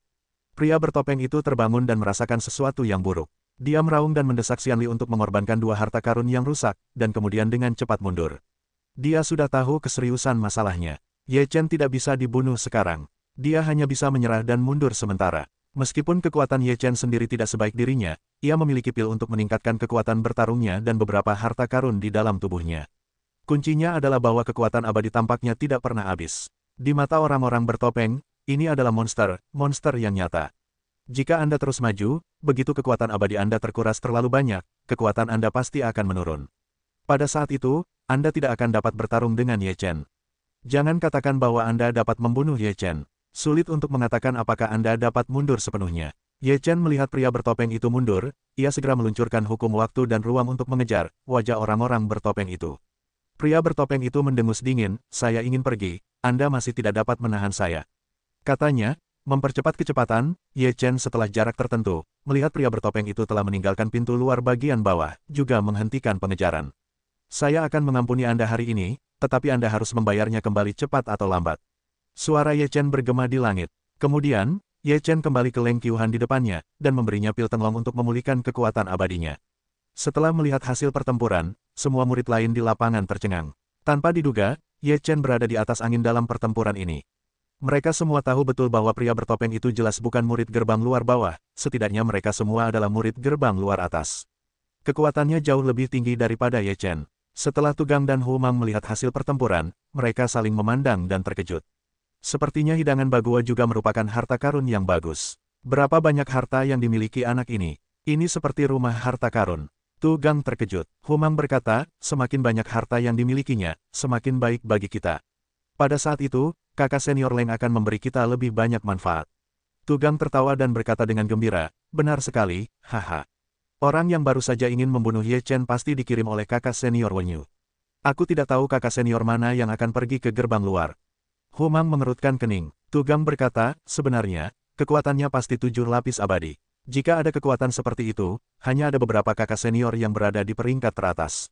Pria bertopeng itu terbangun dan merasakan sesuatu yang buruk. Dia meraung dan mendesak Xianli untuk mengorbankan 2 harta karun yang rusak, dan kemudian dengan cepat mundur. Dia sudah tahu keseriusan masalahnya. Ye Chen tidak bisa dibunuh sekarang. Dia hanya bisa menyerah dan mundur sementara. Meskipun kekuatan Ye Chen sendiri tidak sebaik dirinya, ia memiliki pil untuk meningkatkan kekuatan bertarungnya dan beberapa harta karun di dalam tubuhnya. Kuncinya adalah bahwa kekuatan abadi tampaknya tidak pernah habis. Di mata orang-orang bertopeng, ini adalah monster yang nyata. Jika Anda terus maju, begitu kekuatan abadi Anda terkuras terlalu banyak, kekuatan Anda pasti akan menurun. Pada saat itu, Anda tidak akan dapat bertarung dengan Ye Chen. Jangan katakan bahwa Anda dapat membunuh Ye Chen. Sulit untuk mengatakan apakah Anda dapat mundur sepenuhnya. Ye Chen melihat pria bertopeng itu mundur, ia segera meluncurkan hukum waktu dan ruang untuk mengejar wajah orang-orang bertopeng itu. Pria bertopeng itu mendengus dingin, "Saya ingin pergi, Anda masih tidak dapat menahan saya." Katanya, mempercepat kecepatan, Ye Chen setelah jarak tertentu, melihat pria bertopeng itu telah meninggalkan pintu luar bagian bawah, juga menghentikan pengejaran. "Saya akan mengampuni Anda hari ini, tetapi Anda harus membayarnya kembali cepat atau lambat." Suara Ye Chen bergema di langit. Kemudian, Ye Chen kembali ke Leng Qiuhan di depannya, dan memberinya pil tenglong untuk memulihkan kekuatan abadinya. Setelah melihat hasil pertempuran, semua murid lain di lapangan tercengang. Tanpa diduga, Ye Chen berada di atas angin dalam pertempuran ini. Mereka semua tahu betul bahwa pria bertopeng itu jelas bukan murid gerbang luar bawah, setidaknya mereka semua adalah murid gerbang luar atas. Kekuatannya jauh lebih tinggi daripada Ye Chen. Setelah Tugang dan Hu Mang melihat hasil pertempuran, mereka saling memandang dan terkejut. Sepertinya hidangan Bagua juga merupakan harta karun yang bagus. Berapa banyak harta yang dimiliki anak ini? Ini seperti rumah harta karun. Tugang terkejut. Hu Mang berkata, semakin banyak harta yang dimilikinya, semakin baik bagi kita. Pada saat itu, kakak senior Leng akan memberi kita lebih banyak manfaat. Tugang tertawa dan berkata dengan gembira, benar sekali, haha. Orang yang baru saja ingin membunuh Ye Chen pasti dikirim oleh kakak senior Wenyu. Aku tidak tahu kakak senior mana yang akan pergi ke gerbang luar. Hu Mang mengerutkan kening. Tugang berkata, sebenarnya, kekuatannya pasti 7 lapis abadi. Jika ada kekuatan seperti itu, hanya ada beberapa kakak senior yang berada di peringkat teratas.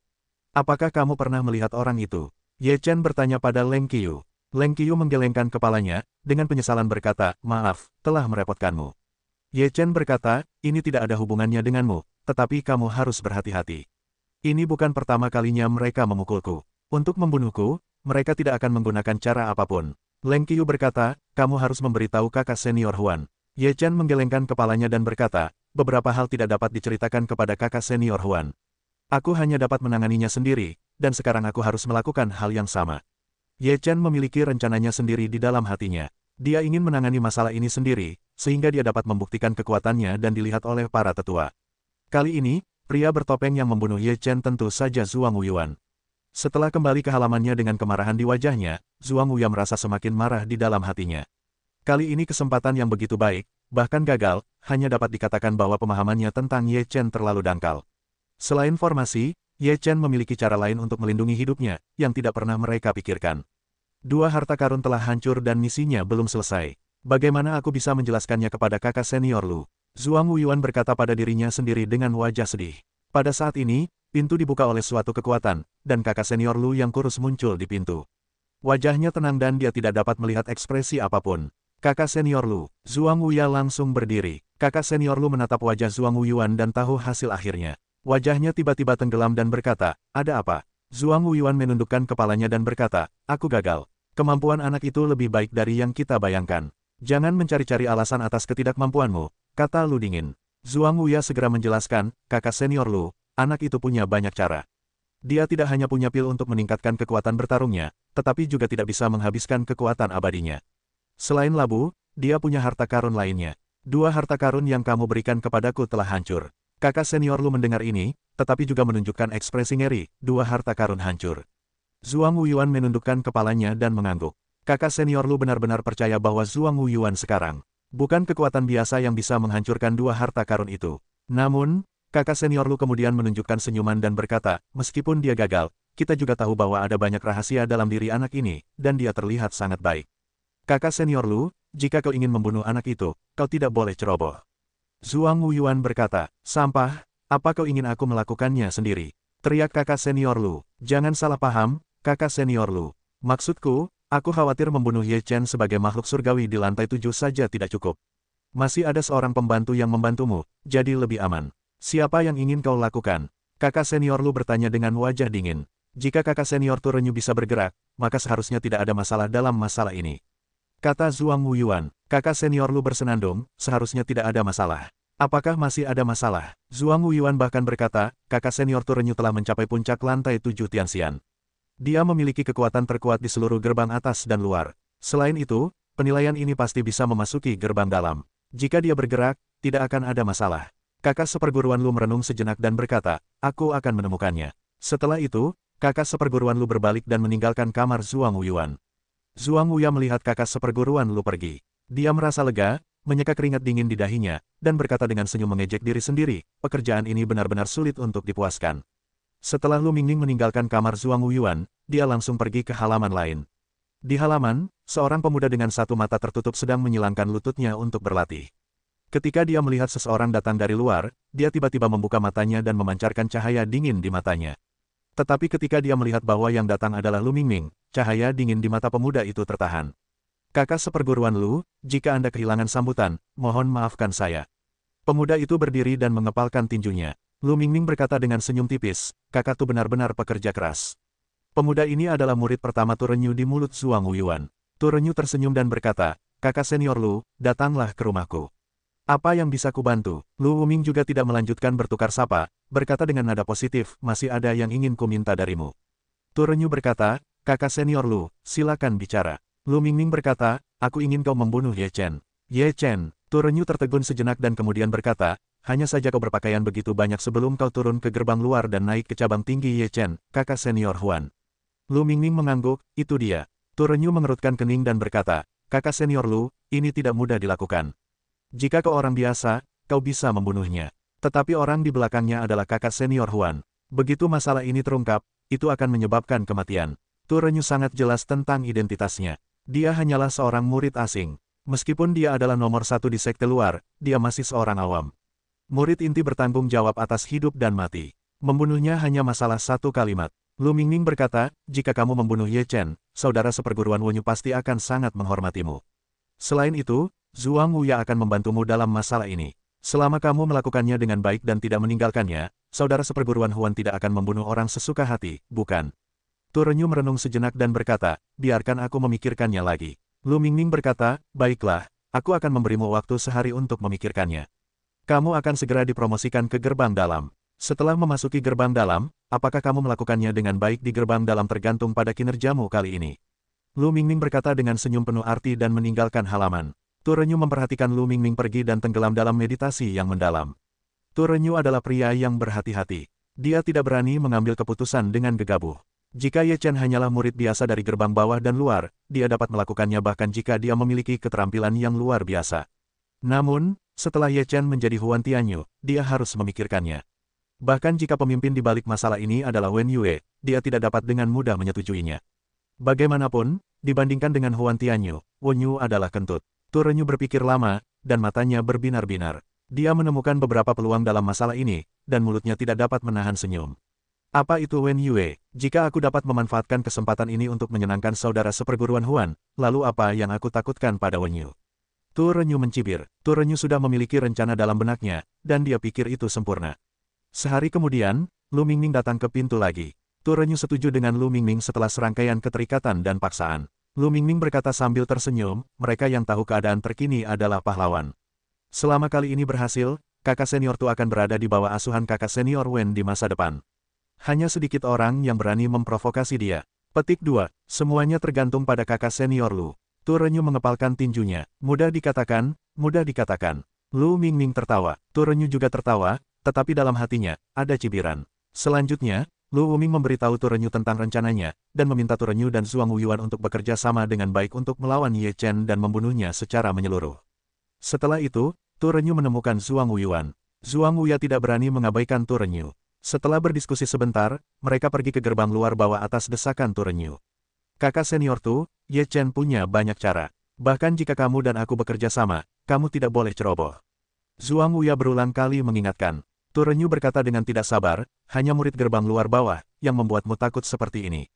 Apakah kamu pernah melihat orang itu? Ye Chen bertanya pada Leng Qiu. Leng Qiu menggelengkan kepalanya, dengan penyesalan berkata, maaf, telah merepotkanmu. Ye Chen berkata, ini tidak ada hubungannya denganmu, tetapi kamu harus berhati-hati. Ini bukan pertama kalinya mereka memukulku. Untuk membunuhku, mereka tidak akan menggunakan cara apapun. Leng Qiu berkata, kamu harus memberitahu kakak senior Huan. Ye Chen menggelengkan kepalanya dan berkata, beberapa hal tidak dapat diceritakan kepada kakak senior Huan. Aku hanya dapat menanganinya sendiri, dan sekarang aku harus melakukan hal yang sama. Ye Chen memiliki rencananya sendiri di dalam hatinya. Dia ingin menangani masalah ini sendiri, sehingga dia dapat membuktikan kekuatannya dan dilihat oleh para tetua. Kali ini, pria bertopeng yang membunuh Ye Chen tentu saja Zhuang Wuyuan. Setelah kembali ke halamannya dengan kemarahan di wajahnya, Zhuang Wuya merasa semakin marah di dalam hatinya. Kali ini kesempatan yang begitu baik, bahkan gagal, hanya dapat dikatakan bahwa pemahamannya tentang Ye Chen terlalu dangkal. Selain formasi, Ye Chen memiliki cara lain untuk melindungi hidupnya, yang tidak pernah mereka pikirkan. 2 harta karun telah hancur dan misinya belum selesai. Bagaimana aku bisa menjelaskannya kepada kakak senior Lu? Zhuang Wuyuan berkata pada dirinya sendiri dengan wajah sedih. Pada saat ini, pintu dibuka oleh suatu kekuatan, dan kakak senior Lu yang kurus muncul di pintu. Wajahnya tenang dan dia tidak dapat melihat ekspresi apapun. Kakak senior Lu, Zhuang Wuya langsung berdiri. Kakak senior Lu menatap wajah Zhuang Wuyuan dan tahu hasil akhirnya. Wajahnya tiba-tiba tenggelam dan berkata, ada apa? Zhuang Wuyuan menundukkan kepalanya dan berkata, aku gagal. Kemampuan anak itu lebih baik dari yang kita bayangkan. Jangan mencari-cari alasan atas ketidakmampuanmu, kata Lu dingin. Zhuang Wuya segera menjelaskan, kakak senior Lu, anak itu punya banyak cara. Dia tidak hanya punya pil untuk meningkatkan kekuatan bertarungnya, tetapi juga tidak bisa menghabiskan kekuatan abadinya. Selain labu, dia punya harta karun lainnya. 2 harta karun yang kamu berikan kepadaku telah hancur. Kakak senior Lu mendengar ini, tetapi juga menunjukkan ekspresi ngeri, 2 harta karun hancur. Zhuang Wuyuan menundukkan kepalanya dan mengangguk. Kakak senior Lu benar-benar percaya bahwa Zhuang Wuyuan sekarang bukan kekuatan biasa yang bisa menghancurkan 2 harta karun itu. Namun, kakak senior Lu kemudian menunjukkan senyuman dan berkata, meskipun dia gagal, kita juga tahu bahwa ada banyak rahasia dalam diri anak ini, dan dia terlihat sangat baik. Kakak senior Lu, jika kau ingin membunuh anak itu, kau tidak boleh ceroboh. Zhuang Wuyuan berkata, sampah, apa kau ingin aku melakukannya sendiri? Teriak kakak senior Lu, jangan salah paham, kakak senior Lu. Maksudku, aku khawatir membunuh Ye Chen sebagai makhluk surgawi di lantai 7 saja tidak cukup. Masih ada seorang pembantu yang membantumu, jadi lebih aman. Siapa yang ingin kau lakukan? Kakak senior Lu bertanya dengan wajah dingin. Jika kakak senior Turenyu bisa bergerak, maka seharusnya tidak ada masalah dalam masalah ini. Kata Zhuang Wuyuan, kakak senior Lu bersenandung, seharusnya tidak ada masalah. Apakah masih ada masalah? Zhuang Wuyuan bahkan berkata, kakak senior Turenyu telah mencapai puncak lantai 7 Tianxian. Dia memiliki kekuatan terkuat di seluruh gerbang atas dan luar. Selain itu, penilaian ini pasti bisa memasuki gerbang dalam. Jika dia bergerak, tidak akan ada masalah. Kakak seperguruan Lu merenung sejenak dan berkata, aku akan menemukannya. Setelah itu, kakak seperguruan Lu berbalik dan meninggalkan kamar Zhuang Wuyuan. Zhuang Wuya melihat kakak seperguruan Lu pergi. Dia merasa lega, menyeka keringat dingin di dahinya, dan berkata dengan senyum mengejek diri sendiri, pekerjaan ini benar-benar sulit untuk dipuaskan. Setelah Lu Mingming meninggalkan kamar Zhuang Wuyuan, dia langsung pergi ke halaman lain. Di halaman, seorang pemuda dengan satu mata tertutup sedang menyilangkan lututnya untuk berlatih. Ketika dia melihat seseorang datang dari luar, dia tiba-tiba membuka matanya dan memancarkan cahaya dingin di matanya. Tetapi ketika dia melihat bahwa yang datang adalah Lu Mingming, cahaya dingin di mata pemuda itu tertahan. Kakak seperguruan Lu, jika Anda kehilangan sambutan, mohon maafkan saya. Pemuda itu berdiri dan mengepalkan tinjunya. Lu Mingming berkata dengan senyum tipis, kakak tuh benar-benar pekerja keras. Pemuda ini adalah murid pertama Tu Renyu di mulut Zhuang Wuyuan. Tu Renyu tersenyum dan berkata, kakak senior Lu, datanglah ke rumahku. Apa yang bisa kubantu? Lu Wuming juga tidak melanjutkan bertukar sapa, berkata dengan nada positif, masih ada yang ingin ku minta darimu. Tu Renyu berkata, kakak senior Lu, silakan bicara. Lu Mingming berkata, aku ingin kau membunuh Ye Chen. Ye Chen. Tu Renyu tertegun sejenak dan kemudian berkata, hanya saja kau berpakaian begitu banyak sebelum kau turun ke gerbang luar dan naik ke cabang tinggi Ye Chen, kakak senior Huan. Lu Mingming mengangguk, itu dia. Tu Renyu mengerutkan kening dan berkata, kakak senior Lu, ini tidak mudah dilakukan. Jika kau orang biasa, kau bisa membunuhnya. Tetapi orang di belakangnya adalah kakak senior Huan. Begitu masalah ini terungkap, itu akan menyebabkan kematian. Tu Renyu sangat jelas tentang identitasnya. Dia hanyalah seorang murid asing. Meskipun dia adalah nomor satu di sekte luar, dia masih seorang awam. Murid inti bertanggung jawab atas hidup dan mati. Membunuhnya hanya masalah satu kalimat. Lu Mingming berkata, jika kamu membunuh Ye Chen, saudara seperguruan Wonyu pasti akan sangat menghormatimu. Selain itu, Zhuang Wuya akan membantumu dalam masalah ini. Selama kamu melakukannya dengan baik dan tidak meninggalkannya, saudara seperguruan Huan tidak akan membunuh orang sesuka hati, bukan? Tu Renyu merenung sejenak dan berkata, biarkan aku memikirkannya lagi. Lu Mingming berkata, baiklah, aku akan memberimu waktu sehari untuk memikirkannya. Kamu akan segera dipromosikan ke gerbang dalam. Setelah memasuki gerbang dalam, apakah kamu melakukannya dengan baik di gerbang dalam tergantung pada kinerjamu kali ini. Lu Mingming berkata dengan senyum penuh arti dan meninggalkan halaman. Tu Renyu memperhatikan Lu Mingming pergi dan tenggelam dalam meditasi yang mendalam. Tu Renyu adalah pria yang berhati-hati. Dia tidak berani mengambil keputusan dengan gegabah. Jika Ye Chen hanyalah murid biasa dari gerbang bawah dan luar, dia dapat melakukannya bahkan jika dia memiliki keterampilan yang luar biasa. Namun, setelah Ye Chen menjadi Huan Tianyu, dia harus memikirkannya. Bahkan jika pemimpin di balik masalah ini adalah Wen Yue, dia tidak dapat dengan mudah menyetujuinya. Bagaimanapun, dibandingkan dengan Huan Tianyu, Wen Yu adalah kentut. Tu Renyu berpikir lama, dan matanya berbinar-binar. Dia menemukan beberapa peluang dalam masalah ini, dan mulutnya tidak dapat menahan senyum. Apa itu Wen Yue? Jika aku dapat memanfaatkan kesempatan ini untuk menyenangkan saudara seperguruan Huan, lalu apa yang aku takutkan pada Wen Yu? Tu Renyu mencibir. Tu Renyu sudah memiliki rencana dalam benaknya, dan dia pikir itu sempurna. Sehari kemudian, Lu Mingming datang ke pintu lagi. Tu Renyu setuju dengan Lu Mingming setelah serangkaian keterikatan dan paksaan. Lu Mingming berkata sambil tersenyum, mereka yang tahu keadaan terkini adalah pahlawan. Selama kali ini berhasil, kakak senior Tu akan berada di bawah asuhan kakak senior Wen di masa depan. Hanya sedikit orang yang berani memprovokasi dia. Petik 2. Semuanya tergantung pada kakak senior Lu. Tu Renyu mengepalkan tinjunya. Mudah dikatakan, mudah dikatakan. Lu Mingming tertawa. Tu Renyu juga tertawa, tetapi dalam hatinya, ada cibiran. Selanjutnya, Lu Wuming memberitahu Tu Renyu tentang rencananya, dan meminta Tu Renyu dan Zhuang Wuyuan untuk bekerja sama dengan baik untuk melawan Ye Chen dan membunuhnya secara menyeluruh. Setelah itu, Tu Renyu menemukan Zhuang Wuyuan. Zhuang Wuya tidak berani mengabaikan Tu Renyu. Setelah berdiskusi sebentar, mereka pergi ke gerbang luar bawah atas desakan Tu Renyu. Kakak senior Tu, Ye Chen punya banyak cara. Bahkan jika kamu dan aku bekerja sama, kamu tidak boleh ceroboh. Zhuang Wuya berulang kali mengingatkan. Tu Renyu berkata dengan tidak sabar, hanya murid gerbang luar bawah, yang membuatmu takut seperti ini.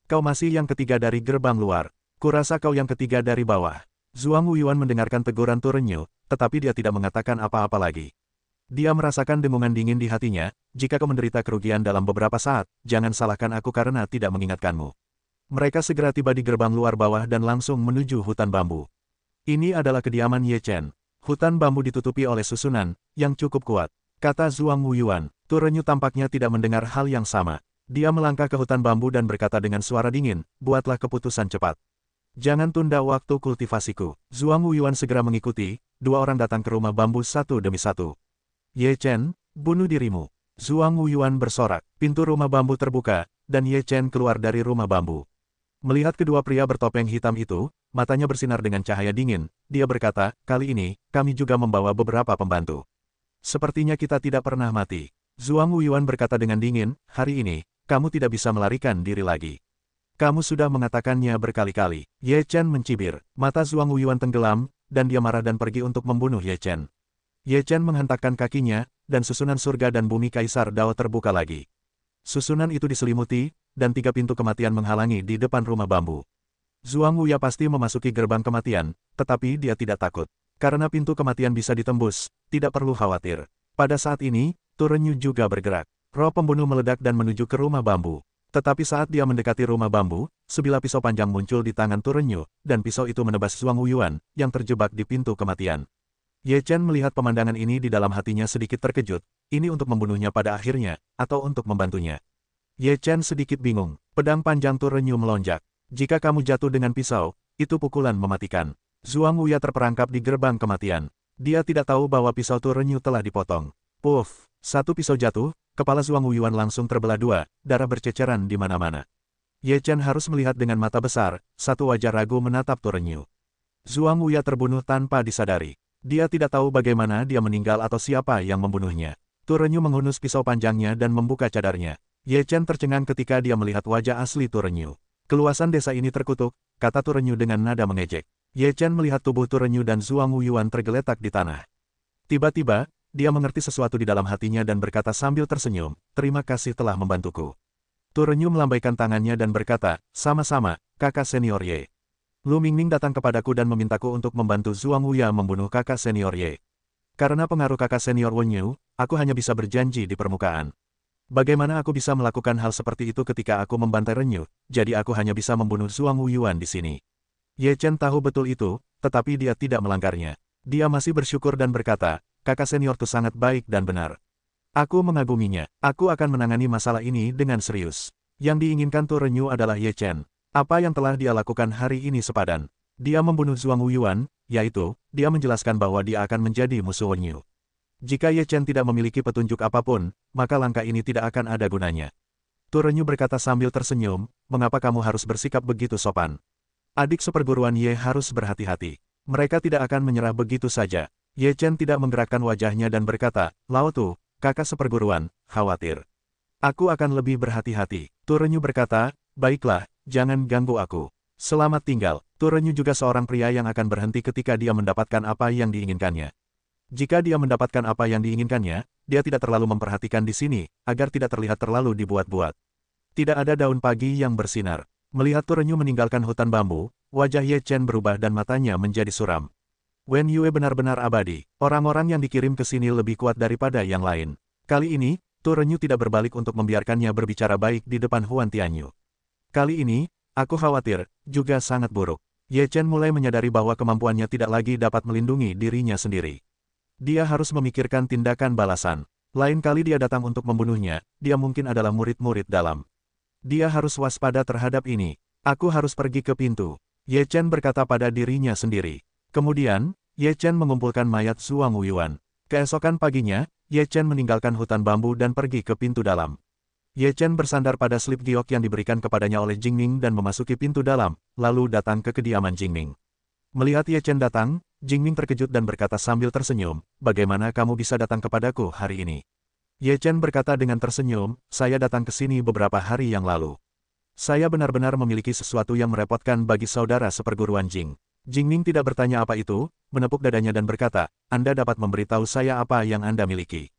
Kau masih yang ketiga dari gerbang luar. Kurasa kau yang ketiga dari bawah. Zhuang Wuyuan mendengarkan teguran Tu Renyu, tetapi dia tidak mengatakan apa-apa lagi. Dia merasakan dengungan dingin di hatinya, jika kau menderita kerugian dalam beberapa saat, jangan salahkan aku karena tidak mengingatkanmu. Mereka segera tiba di gerbang luar bawah dan langsung menuju hutan bambu. Ini adalah kediaman Ye Chen. Hutan bambu ditutupi oleh susunan, yang cukup kuat. Kata Zhuang Wuyuan. Tu Renyu tampaknya tidak mendengar hal yang sama. Dia melangkah ke hutan bambu dan berkata dengan suara dingin, buatlah keputusan cepat. Jangan tunda waktu kultivasiku. Zhuang Wuyuan segera mengikuti, dua orang datang ke rumah bambu satu demi satu. Ye Chen, bunuh dirimu. Zhuang Wuyuan bersorak. Pintu rumah bambu terbuka, dan Ye Chen keluar dari rumah bambu. Melihat kedua pria bertopeng hitam itu, matanya bersinar dengan cahaya dingin. Dia berkata, kali ini, kami juga membawa beberapa pembantu. Sepertinya kita tidak pernah mati. Zhuang Wuyuan berkata dengan dingin, hari ini, kamu tidak bisa melarikan diri lagi. Kamu sudah mengatakannya berkali-kali. Ye Chen mencibir. Mata Zhuang Wuyuan tenggelam, dan dia marah dan pergi untuk membunuh Ye Chen. Ye Chen menghentakkan kakinya, dan susunan surga dan bumi Kaisar Dao terbuka lagi. Susunan itu diselimuti, dan 3 pintu kematian menghalangi di depan rumah bambu. Zhuang Wuya pasti memasuki gerbang kematian, tetapi dia tidak takut. Karena pintu kematian bisa ditembus, tidak perlu khawatir. Pada saat ini, Tu Renyu juga bergerak. Roh pembunuh meledak dan menuju ke rumah bambu. Tetapi saat dia mendekati rumah bambu, sebilah pisau panjang muncul di tangan Tu Renyu, dan pisau itu menebas Zhuang Wuyuan, yang terjebak di pintu kematian. Ye Chen melihat pemandangan ini di dalam hatinya sedikit terkejut, ini untuk membunuhnya pada akhirnya, atau untuk membantunya. Ye Chen sedikit bingung, pedang panjang Tu Renyu melonjak. Jika kamu jatuh dengan pisau, itu pukulan mematikan. Zhuang Wuya terperangkap di gerbang kematian. Dia tidak tahu bahwa pisau Tu Renyu telah dipotong. Puff, satu pisau jatuh, kepala Zhuang Wuyuan langsung terbelah dua, darah berceceran di mana-mana. Ye Chen harus melihat dengan mata besar, satu wajah ragu menatap Tu Renyu. Zhuang Wuya terbunuh tanpa disadari. Dia tidak tahu bagaimana dia meninggal atau siapa yang membunuhnya. Tu Renyu menghunus pisau panjangnya dan membuka cadarnya. Ye Chen tercengang ketika dia melihat wajah asli Tu Renyu. Keluasan desa ini terkutuk, kata Tu Renyu dengan nada mengejek. Ye Chen melihat tubuh Tu Renyu dan Zhuang Wuyuan tergeletak di tanah. Tiba-tiba, dia mengerti sesuatu di dalam hatinya dan berkata sambil tersenyum, terima kasih telah membantuku. Tu Renyu melambaikan tangannya dan berkata, sama-sama, kakak senior Ye. Lu Mingning datang kepadaku dan memintaku untuk membantu Zhuang Wuya membunuh kakak senior Ye. Karena pengaruh kakak senior Wen Yu, aku hanya bisa berjanji di permukaan. Bagaimana aku bisa melakukan hal seperti itu ketika aku membantai Renyu, jadi aku hanya bisa membunuh Zhuang Wuyuan di sini. Ye Chen tahu betul itu, tetapi dia tidak melanggarnya. Dia masih bersyukur dan berkata, kakak senior itu sangat baik dan benar. Aku mengaguminya, aku akan menangani masalah ini dengan serius. Yang diinginkan Tu Renyu adalah Ye Chen. Apa yang telah dia lakukan hari ini sepadan. Dia membunuh Zhuang Wuyuan, yaitu, dia menjelaskan bahwa dia akan menjadi musuh Wen Yu. Jika Ye Chen tidak memiliki petunjuk apapun, maka langkah ini tidak akan ada gunanya. Tu Renyu berkata sambil tersenyum, mengapa kamu harus bersikap begitu sopan? Adik seperguruan Ye harus berhati-hati. Mereka tidak akan menyerah begitu saja. Ye Chen tidak menggerakkan wajahnya dan berkata, Lao Tu, kakak seperguruan, khawatir. Aku akan lebih berhati-hati. Tu Renyu berkata, baiklah, jangan ganggu aku. Selamat tinggal. Tu Renyu juga seorang pria yang akan berhenti ketika dia mendapatkan apa yang diinginkannya. Jika dia mendapatkan apa yang diinginkannya, dia tidak terlalu memperhatikan di sini, agar tidak terlihat terlalu dibuat-buat. Tidak ada daun pagi yang bersinar. Melihat Tu Renyu meninggalkan hutan bambu, wajah Ye Chen berubah dan matanya menjadi suram. Wen Yue benar-benar abadi. Orang-orang yang dikirim ke sini lebih kuat daripada yang lain. Kali ini, Tu Renyu tidak berbalik untuk membiarkannya berbicara baik di depan Huan Tianyu. Kali ini, aku khawatir, juga sangat buruk. Ye Chen mulai menyadari bahwa kemampuannya tidak lagi dapat melindungi dirinya sendiri. Dia harus memikirkan tindakan balasan. Lain kali dia datang untuk membunuhnya, dia mungkin adalah murid-murid dalam. Dia harus waspada terhadap ini. Aku harus pergi ke pintu. Ye Chen berkata pada dirinya sendiri. Kemudian, Ye Chen mengumpulkan mayat Zhuang Wuyuan. Keesokan paginya, Ye Chen meninggalkan hutan bambu dan pergi ke pintu dalam. Ye Chen bersandar pada slip giok yang diberikan kepadanya oleh Jingming dan memasuki pintu dalam, lalu datang ke kediaman Jingming. Melihat Ye Chen datang, Jingming terkejut dan berkata sambil tersenyum, bagaimana kamu bisa datang kepadaku hari ini? Ye Chen berkata dengan tersenyum, saya datang ke sini beberapa hari yang lalu. Saya benar-benar memiliki sesuatu yang merepotkan bagi saudara seperguruan Jing. Jingming tidak bertanya apa itu, menepuk dadanya dan berkata, Anda dapat memberitahu saya apa yang Anda miliki.